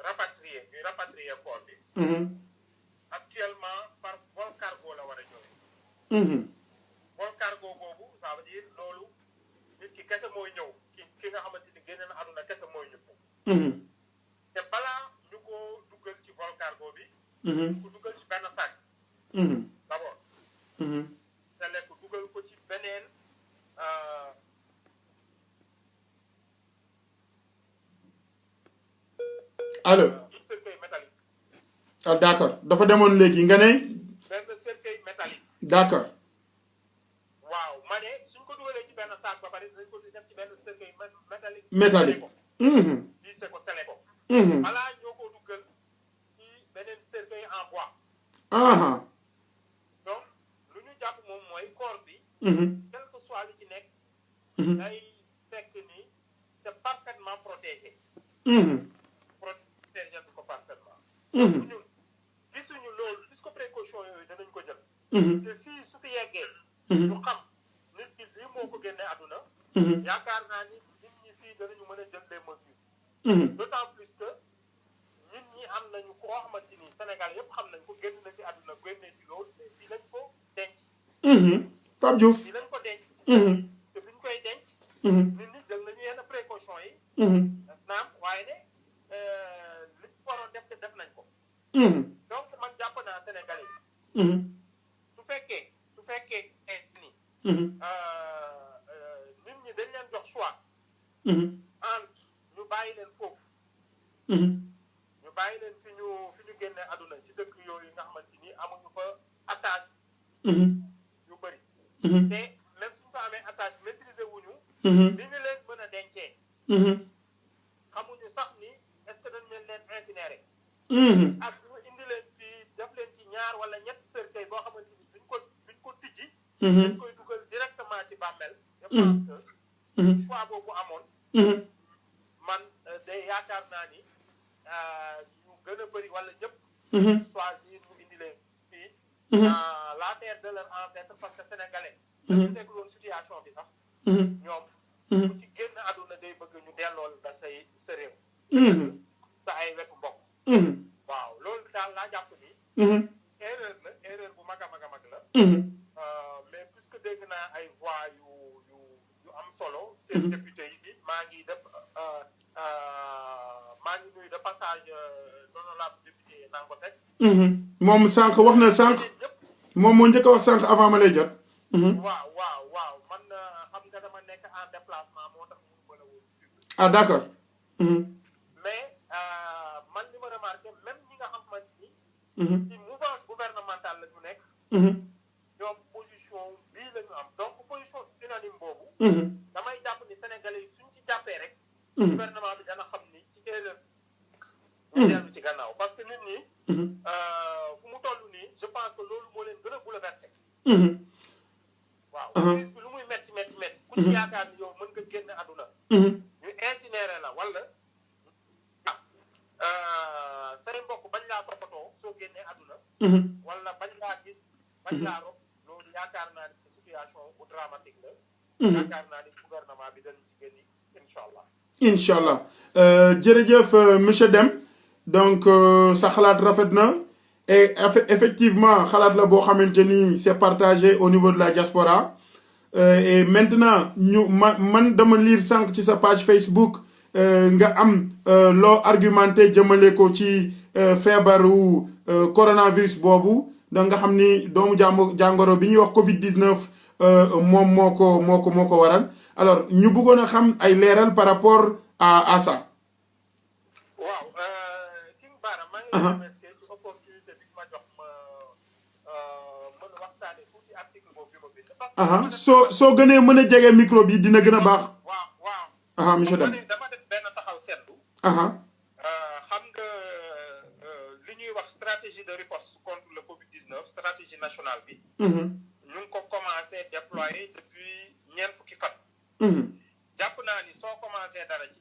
Speaker 2: rapatrier corps bi. actuellement par vol cargo la war a ñëwee. vol cargo boobu ça veut dire loolu nit ki kese mooy ñëw ki nga xamante ni génn na àdduna kese mooy ñëw. te balaa ñu ko duggal ci vol cargo bi. ñu ko duggal ci benn sac. d'abord. te lekk duggal ko ci beneen.
Speaker 1: allo.
Speaker 2: cercueil métallique.
Speaker 1: ah d'accord dafa demoon léegi nga ne.
Speaker 2: benn cercueil métallique.
Speaker 1: d'accord.
Speaker 2: waaw ma ne suñ ko dugalee ci benn sac ba pare dañ ko def ci benn cercueil métallique.
Speaker 1: métallique.
Speaker 2: lissé ko scellé ko. balaa ñoo ko duggal ci beneen cercueil en bois. donc lu ñu jàpp moom mooy corps bi. quel que soit li ci nekk. day fekk ni c'est parfaitement protégé. protégé ko parfaitement. ñun gisuñu loolu puisque précaution yooyu danañ ko jël. te fii su fi yeggee. ñu xam nit ki lii moo ko génne àdduna. yaakaar naa ni nit ñi fii danañu mën a jël les mesures. d'autant plus que nit ñi am nañu koo xamante ni Sénégal yëpp xam nañ ko génn na ci àdduna génnee ci loolu mais fii lañ ko denc.
Speaker 1: Pape Diouf.
Speaker 2: fii lañ ko denc. te biñ koy denc. nit ñi jël nañu yenn précaution yi. naam waaye ne li ñu waroon def te def nañ ko. donc man jàpp naa Sénégalais yi. su fekkee ni. nit ñi dañ leen jox choix. entre ñu bàyyi leen foofu. ñu bàyyi leen fi ñu génne àdduna ci dëkk yooyu nga xamante ni amuñu fa attache. yu bëri. te même suñu fa amee attache maîtriser wuñu. li ñu leen mën a dencee. xamuñu sax ni est-ce que dañ leen incinérer. ak ñu indi leen fii def leen ci ñaar wala ñetti cercueil boo xamante ni duñ ko tijji. dañ koy dugal directement ci bàmmeel. je pense que choix boobu amoon. man day yaakaar naa ni ñu gën a bëri wala ñëpp. choisir ñu indi leen fii. la terre de leur ancêtre parce que sénégalais. dañu nekk loon situation bi sax ñoom ku ci génn àdduna day bëgg ñu delloo la sa réew sa ay wetu mbokk waaw loolu daal laa jàpp ni erreur bu mag a mag a mag la mais puisque dégg naa ay voix yu am solo seen député yi maa ngi nuyu de passage l'honorable député Nango Seck
Speaker 1: moom sànq wax na sànq moom moo njëkk a wax sànq avant ma lay jot
Speaker 2: waaw man xam nga dama nekk en déplacement moo tax mënu mën a woon
Speaker 1: ah d'accord
Speaker 2: mais man li ma remarqué même ñi nga xamante ni ci mouvance gouvernementale la ñu nekk ñoom position bii la ñu am donc position unanime boobu damay jàpp ni sénégalais yi suñ ci jàppee rek gouvernement bi dana xam ni ci erreur ñu dellu ci gannaaw parce que nit ñi fu mu toll nii je pense que loolu moo leen gën a bouleversé waaw crise bi lu muy metti ku ci yaakaar ni yow mën nga génn àdduna ñu incinéré la wala say mbokk bañ laa toppatoo soo génnee àdduna wala bañ laa gis bañ laa rob loolu yaakaar naa ni situation bu dramatique la yaakaar naa ni gouvernement bi dañ ci génn incha allah
Speaker 1: jërëjëf monsieur Deme donc sa xalaat rafet na et effectivement xalaat la boo xamante ni c'est partagé au niveau de la diaspora et maintenant ñu man dama lire sànq ci sa page Facebook nga am loo argumenté jëmale ko ci feebaru coronavirus boobu donc nga xam ni doomu jàngoro bi ñuy wax Covid 19 moom moo ko waral alors ñu bëggoon a xam ay leeral par rapport à ça.
Speaker 2: waaw King Bara maa ngi remercier ci opportunité bi ma jox ma mën a waxtaane tuuti article boobu bi ma bind.
Speaker 1: soo gënee mën a jege micro bi dina gën a baax.
Speaker 2: waaw
Speaker 1: monsieur Deme
Speaker 2: dama def benn taxaw seetlu. xam nga li ñuy wax stratégie de riposte contre le Covid 19 stratégie nationale bi. ñu ngi ko commencé déployer depuis ñeent fukki fan. jàpp naa ni soo commencé dara ci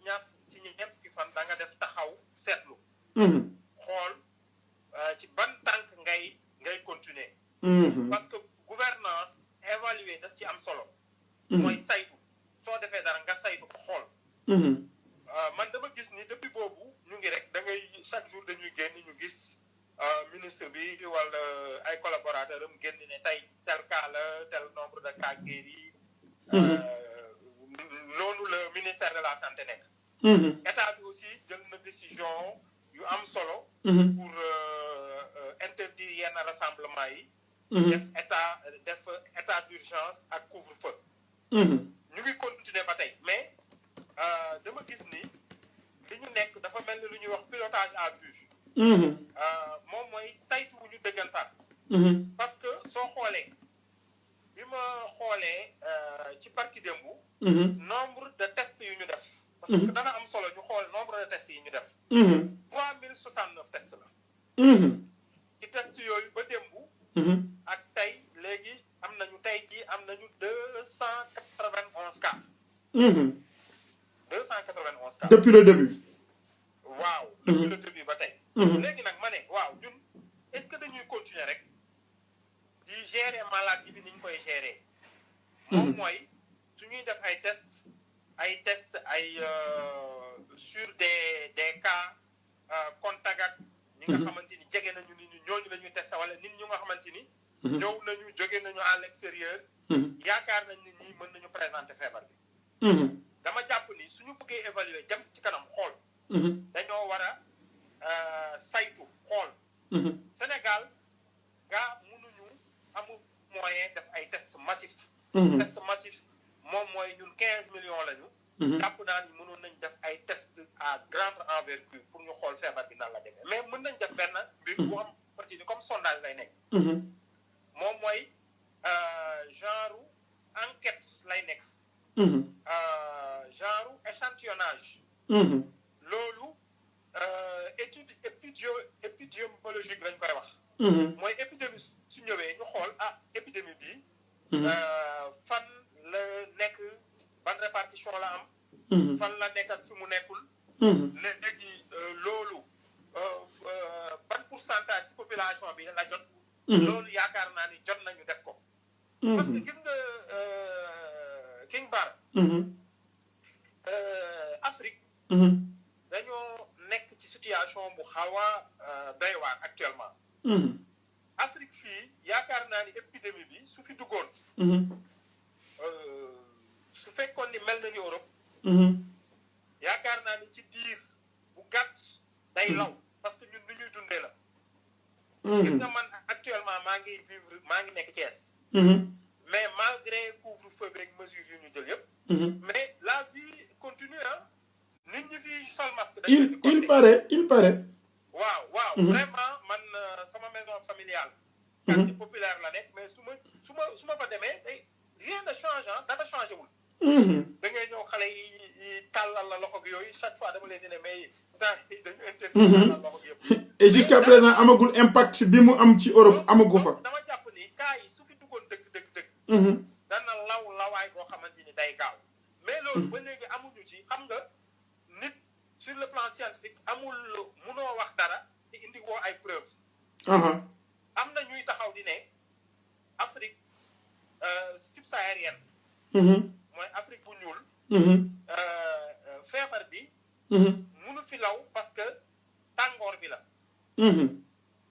Speaker 2: ñeent fukki fan da nga def taxaw seetlu. xool ci ban tànk ngay continuer. parce que gouvernance évaluer daf ci am solo. mooy saytu soo defee dara nga saytu ko xool. man dama gis ni depuis boobu ñu ngi rek da ngay chaque jour dañuy génn ñu gis ministre bi wala ay collaborateurs am génn ne tey tel cas la tel nombre de cas guéris. noonu le ministère de la santé nekk. état bi aussi jël na décision yu am solo. pour interdire yenn rassemblement yi. def état d'urgence ak couvre-feu. ñu ngi continuer ba tey mais dama gis ni li ñu nekk dafa mel ni lu ñuy wax pilotage à vue. moom mooy saytu wu ñu dëggantaan. parce que soo xoolee bi ma xoolee ci barki démb. nombre de tests yu ñu def. parce que dana am solo ñu xool nombre de tests yi ñu def. 3069 tests la. ci tests yooyu ba démb. ak tey léegi am nañu tey jii am nañu 291 cas. 291 cas.
Speaker 1: depuis le début.
Speaker 2: waaw depuis le début ba tey. léegi nag ma ne waaw ñun est-ce que dañuy continuer rek di gérer maladie bi ni ñu koy gérer. moom mooy su ñuy def ay tests sur des cas contact ak ñi nga xamante ni jege nañu nit ñi ñooñu la ñuy testé wala nit ñu nga xamante ni. ñëw nañu jóge nañu à l'extérieur. yaakaar nañ ni ñii mën nañu présenter feebar bi. dama jàpp ni suñu bëggee évaluer jëm ci kanam xool. dañoo war a saytu xool. Sénégal gaa mënuñu amul moyen def ay tests massifs. test massif moom mooy ñun 15 millions lañu. jàpp naa ni mënoon nañ def ay tests à grande envergure pour ñu xool feebar bi nan la demee mais mën nañ def benn mbir bu am partie ni comme sondage lay nekk. moom mooy genre enquête lay nekk. genre échantillonnage. loolu épidémiologique lañ koy wax. mooy épidémie su ñëwee ñu xool épidémie bi. fan la nekk ban répartition la am. fan la nekk ak fi mu nekkul. léegi loolu ban pourcentage ci population bi la jot. loolu yaakaar naa ni jot nañu def ko. parce que gis nga Afrique dañoo nekk ci situation bu xaw a doy waar actuellement Afrique fii yaakaar naa ni épidémie bi su fi duggoon su fekkoon ni mel na ni Europe yaakaar naa ni ci diir bu gàtt day law parce que ñun lu ñuy dundee la gis nga man actuellement maa ngi nekk Thiès mais malgré couvre-feu beeg mesures yu ñu jël yëpp mais la vie continue ah nit ñi fi sol masque
Speaker 1: il paraît
Speaker 2: waaw vraiment man sama maison familiale quartier populaire la nekk mais su ma fa demee day rien ne change ah dara changé wul da ngay ñëw xale yi tàllal la loxo gi yooyu chaque fois dama leen di ne mais temps yi dañu interdit tàllal loxo gi yëpp
Speaker 1: et jusqu'à présent amagul impact bi mu am ci Europe amagu fa
Speaker 2: dama jàpp ni cas yi su fi duggoon dëgg dana lawaay boo xamante ni day gaaw mais loolu ba léegi amuñu ci xam nga nit sur le plan scientifique munoo wax dara te indi woo ay preuve am na ñuy taxaw di ne Afrique subsaharienne mooy Afrique bu ñuul feebar bi munu fi law parce que tàngoor bi la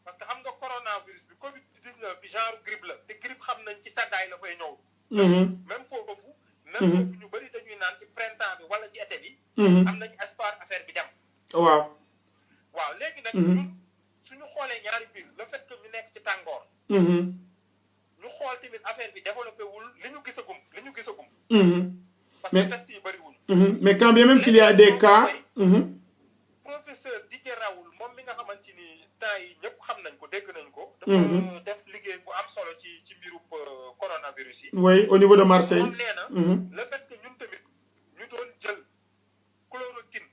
Speaker 2: parce que xam nga coronavirus bi Covid 19 bi genre grippe la te grippe xam nañ ci seddaay la fay ñëw même foofu ñu bëri dañuy naan ci printemps bi wala ci été bi am nañu espoir affaire bi dem waaw léegi nag ñun suñu xoolee ñaari mbir le fait que ñu nekk ci tàngoor ñu xool tamit affaire bi développé wul li ñu gisagum parce que test yi bëriwul
Speaker 1: mais quand bien même qu'il y a des cas
Speaker 2: professeur Didier Raoult moom mi nga xamante ni temps yi ñëpp xam nañ ko dégg nañ ko dafa def liggéey bu am solo ci mbirub coronavirus yi
Speaker 1: oui au niveau de Marseille
Speaker 2: moom nee na le fait que ñun tamit ñu doon jël chloroquine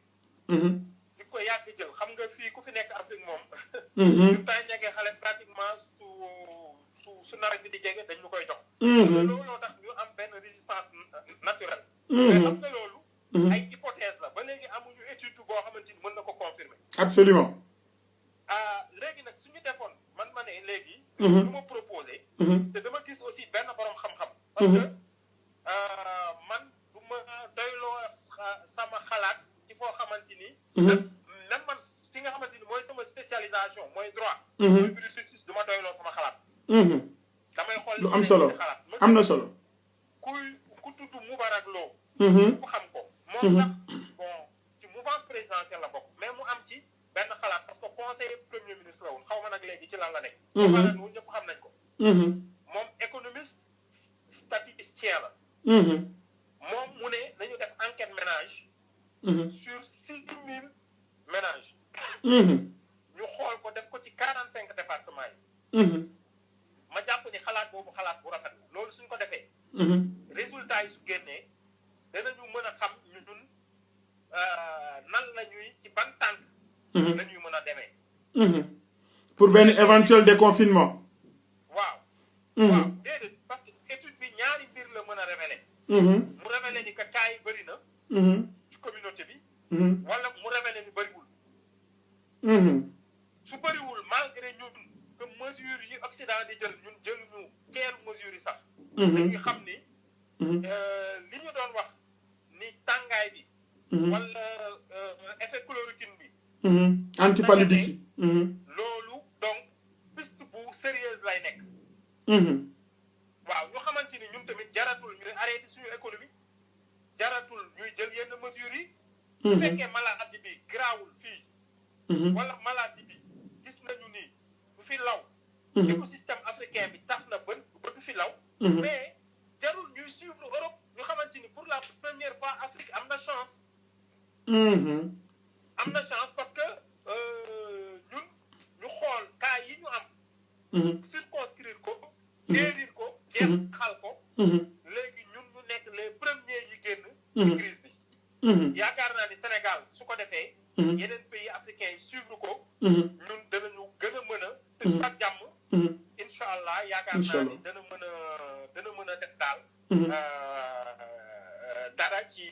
Speaker 2: di ko yàgg jël xam nga fii ku fi nekk Afrique moom ñu temps ñegee xale pratiquement su nawet bi di jege dañ ñu koy jox looloo tax ñu am benn résistance naturelle mais xam nga loolu ay hypothèse la ba léegi amuñu étude boo xamante ni mën na ko confirmer
Speaker 1: absolument
Speaker 2: léegi nag suñu defoon man ma ne léegi lu ma proposé te dama gis aussi benn borom xam-xam parce que man du ma doyloo sama xalaat ci foo xamante ni même man fi nga xamante ni mooy sama spécialisation mooy droit mooy justice du ma doyloo sama xalaat damay xool
Speaker 1: lu am solo am na solo
Speaker 2: ku tudd Moubarak Lo ku xam ko moom sax bon ci mouvance présidentielle la bokk mais mu am ci benn xalaat parce que conseiller premier ministre la woon xaw ma nag léegi ci lan la nekk Moubarak Lo ñëpp xam nañ ko moom économiste statisticien la moom mu ne nañu def enquête ménage sur 6000 ménages ñu xool ko def ko ci 45 départements yi ma jàpp ni xalaat boobu xalaat bu rafet la loolu suñ ko defee résultat yi su génnee danañu mën a xam ñun nan la ñuy ci ban tànk la ñuy mën a demee
Speaker 1: pour benn éventuel déconfinement
Speaker 2: waaw déedéet parce que étude bi ñaari mbir la mën a révéler mu révéler ni que cas yi bëri na ci communauté bi wala mu révéler ni bëriwul su bëriwul malgré ñun que mesures yi Occident di jël ñun jëluñu ceeru mesures yi sax dañuy xam ni li ñu doon wax ni tàngaay bi wala effet chloroquine bi
Speaker 1: antipaludique
Speaker 2: loolu donc piste bu sérieuse lay nekk waaw ñu xamante ni ñun tamit jaratul ñuy arrêté suñu économie jaratul ñuy jël yenn mesures yi su fekkee maladie bi garaawul fii wala maladie bi gis nañu ni du fi law écosystème africain bi tax na ba du fi law mais jarul ñuy suivre Europe ñu xamante ni pour la première fois Afrique am na chance parce que ñun ñu xool cas yi ñu am circonscrire ko guérir ko jeexal ko léegi ñun ñu nekk les premiers yi génn ci crise bi yaakaar naa ni Sénégal su ko defee yeneen pays africains yi suivre ko ñun danañu gën a mën a te su ak jàmm incha allah yaakaar naa ni dana mën a def daal dara ci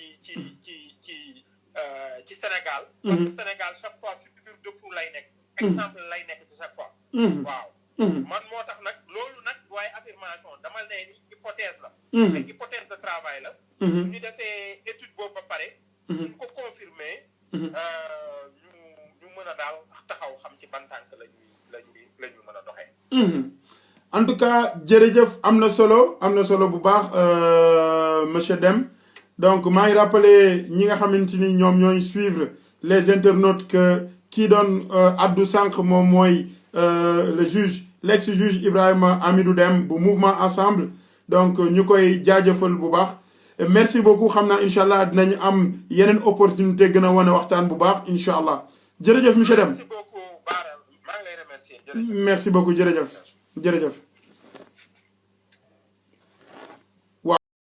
Speaker 2: Sénégal parce que Sénégal chaque fois figure de proue lay nekk exemple lay nekk ci chaque fois waaw man moo tax nag loolu nag waaye affirmation dama ne ni hypothèse la ay hypothèse de travail la suñu defee étude boobu ba pare. suñ ko confirmer. ñu mën a daal taxaw xam ci ban tànk la ñu mën a doxee.
Speaker 1: En tout cas jërëjëf am na solo bu baax monsieur Deme donc maa ngi rappelé ñi nga xamante ni ñoom ñooy suivre les internautes que kii doon addu sànq moom mooy le juge l'ex-juge Ibrahima Amidou Deme bu mouvement ensemble donc ñu koy jaajëfal bu baax merci beaucoup xam naa incha allah dinañu am yeneen opportunité gën a wane waxtaan bu baax incha allah jërëjëf monsieur Deme.
Speaker 2: Merci beaucoup Bara maa ngi lay remercier.
Speaker 1: Merci beaucoup jërëjëf.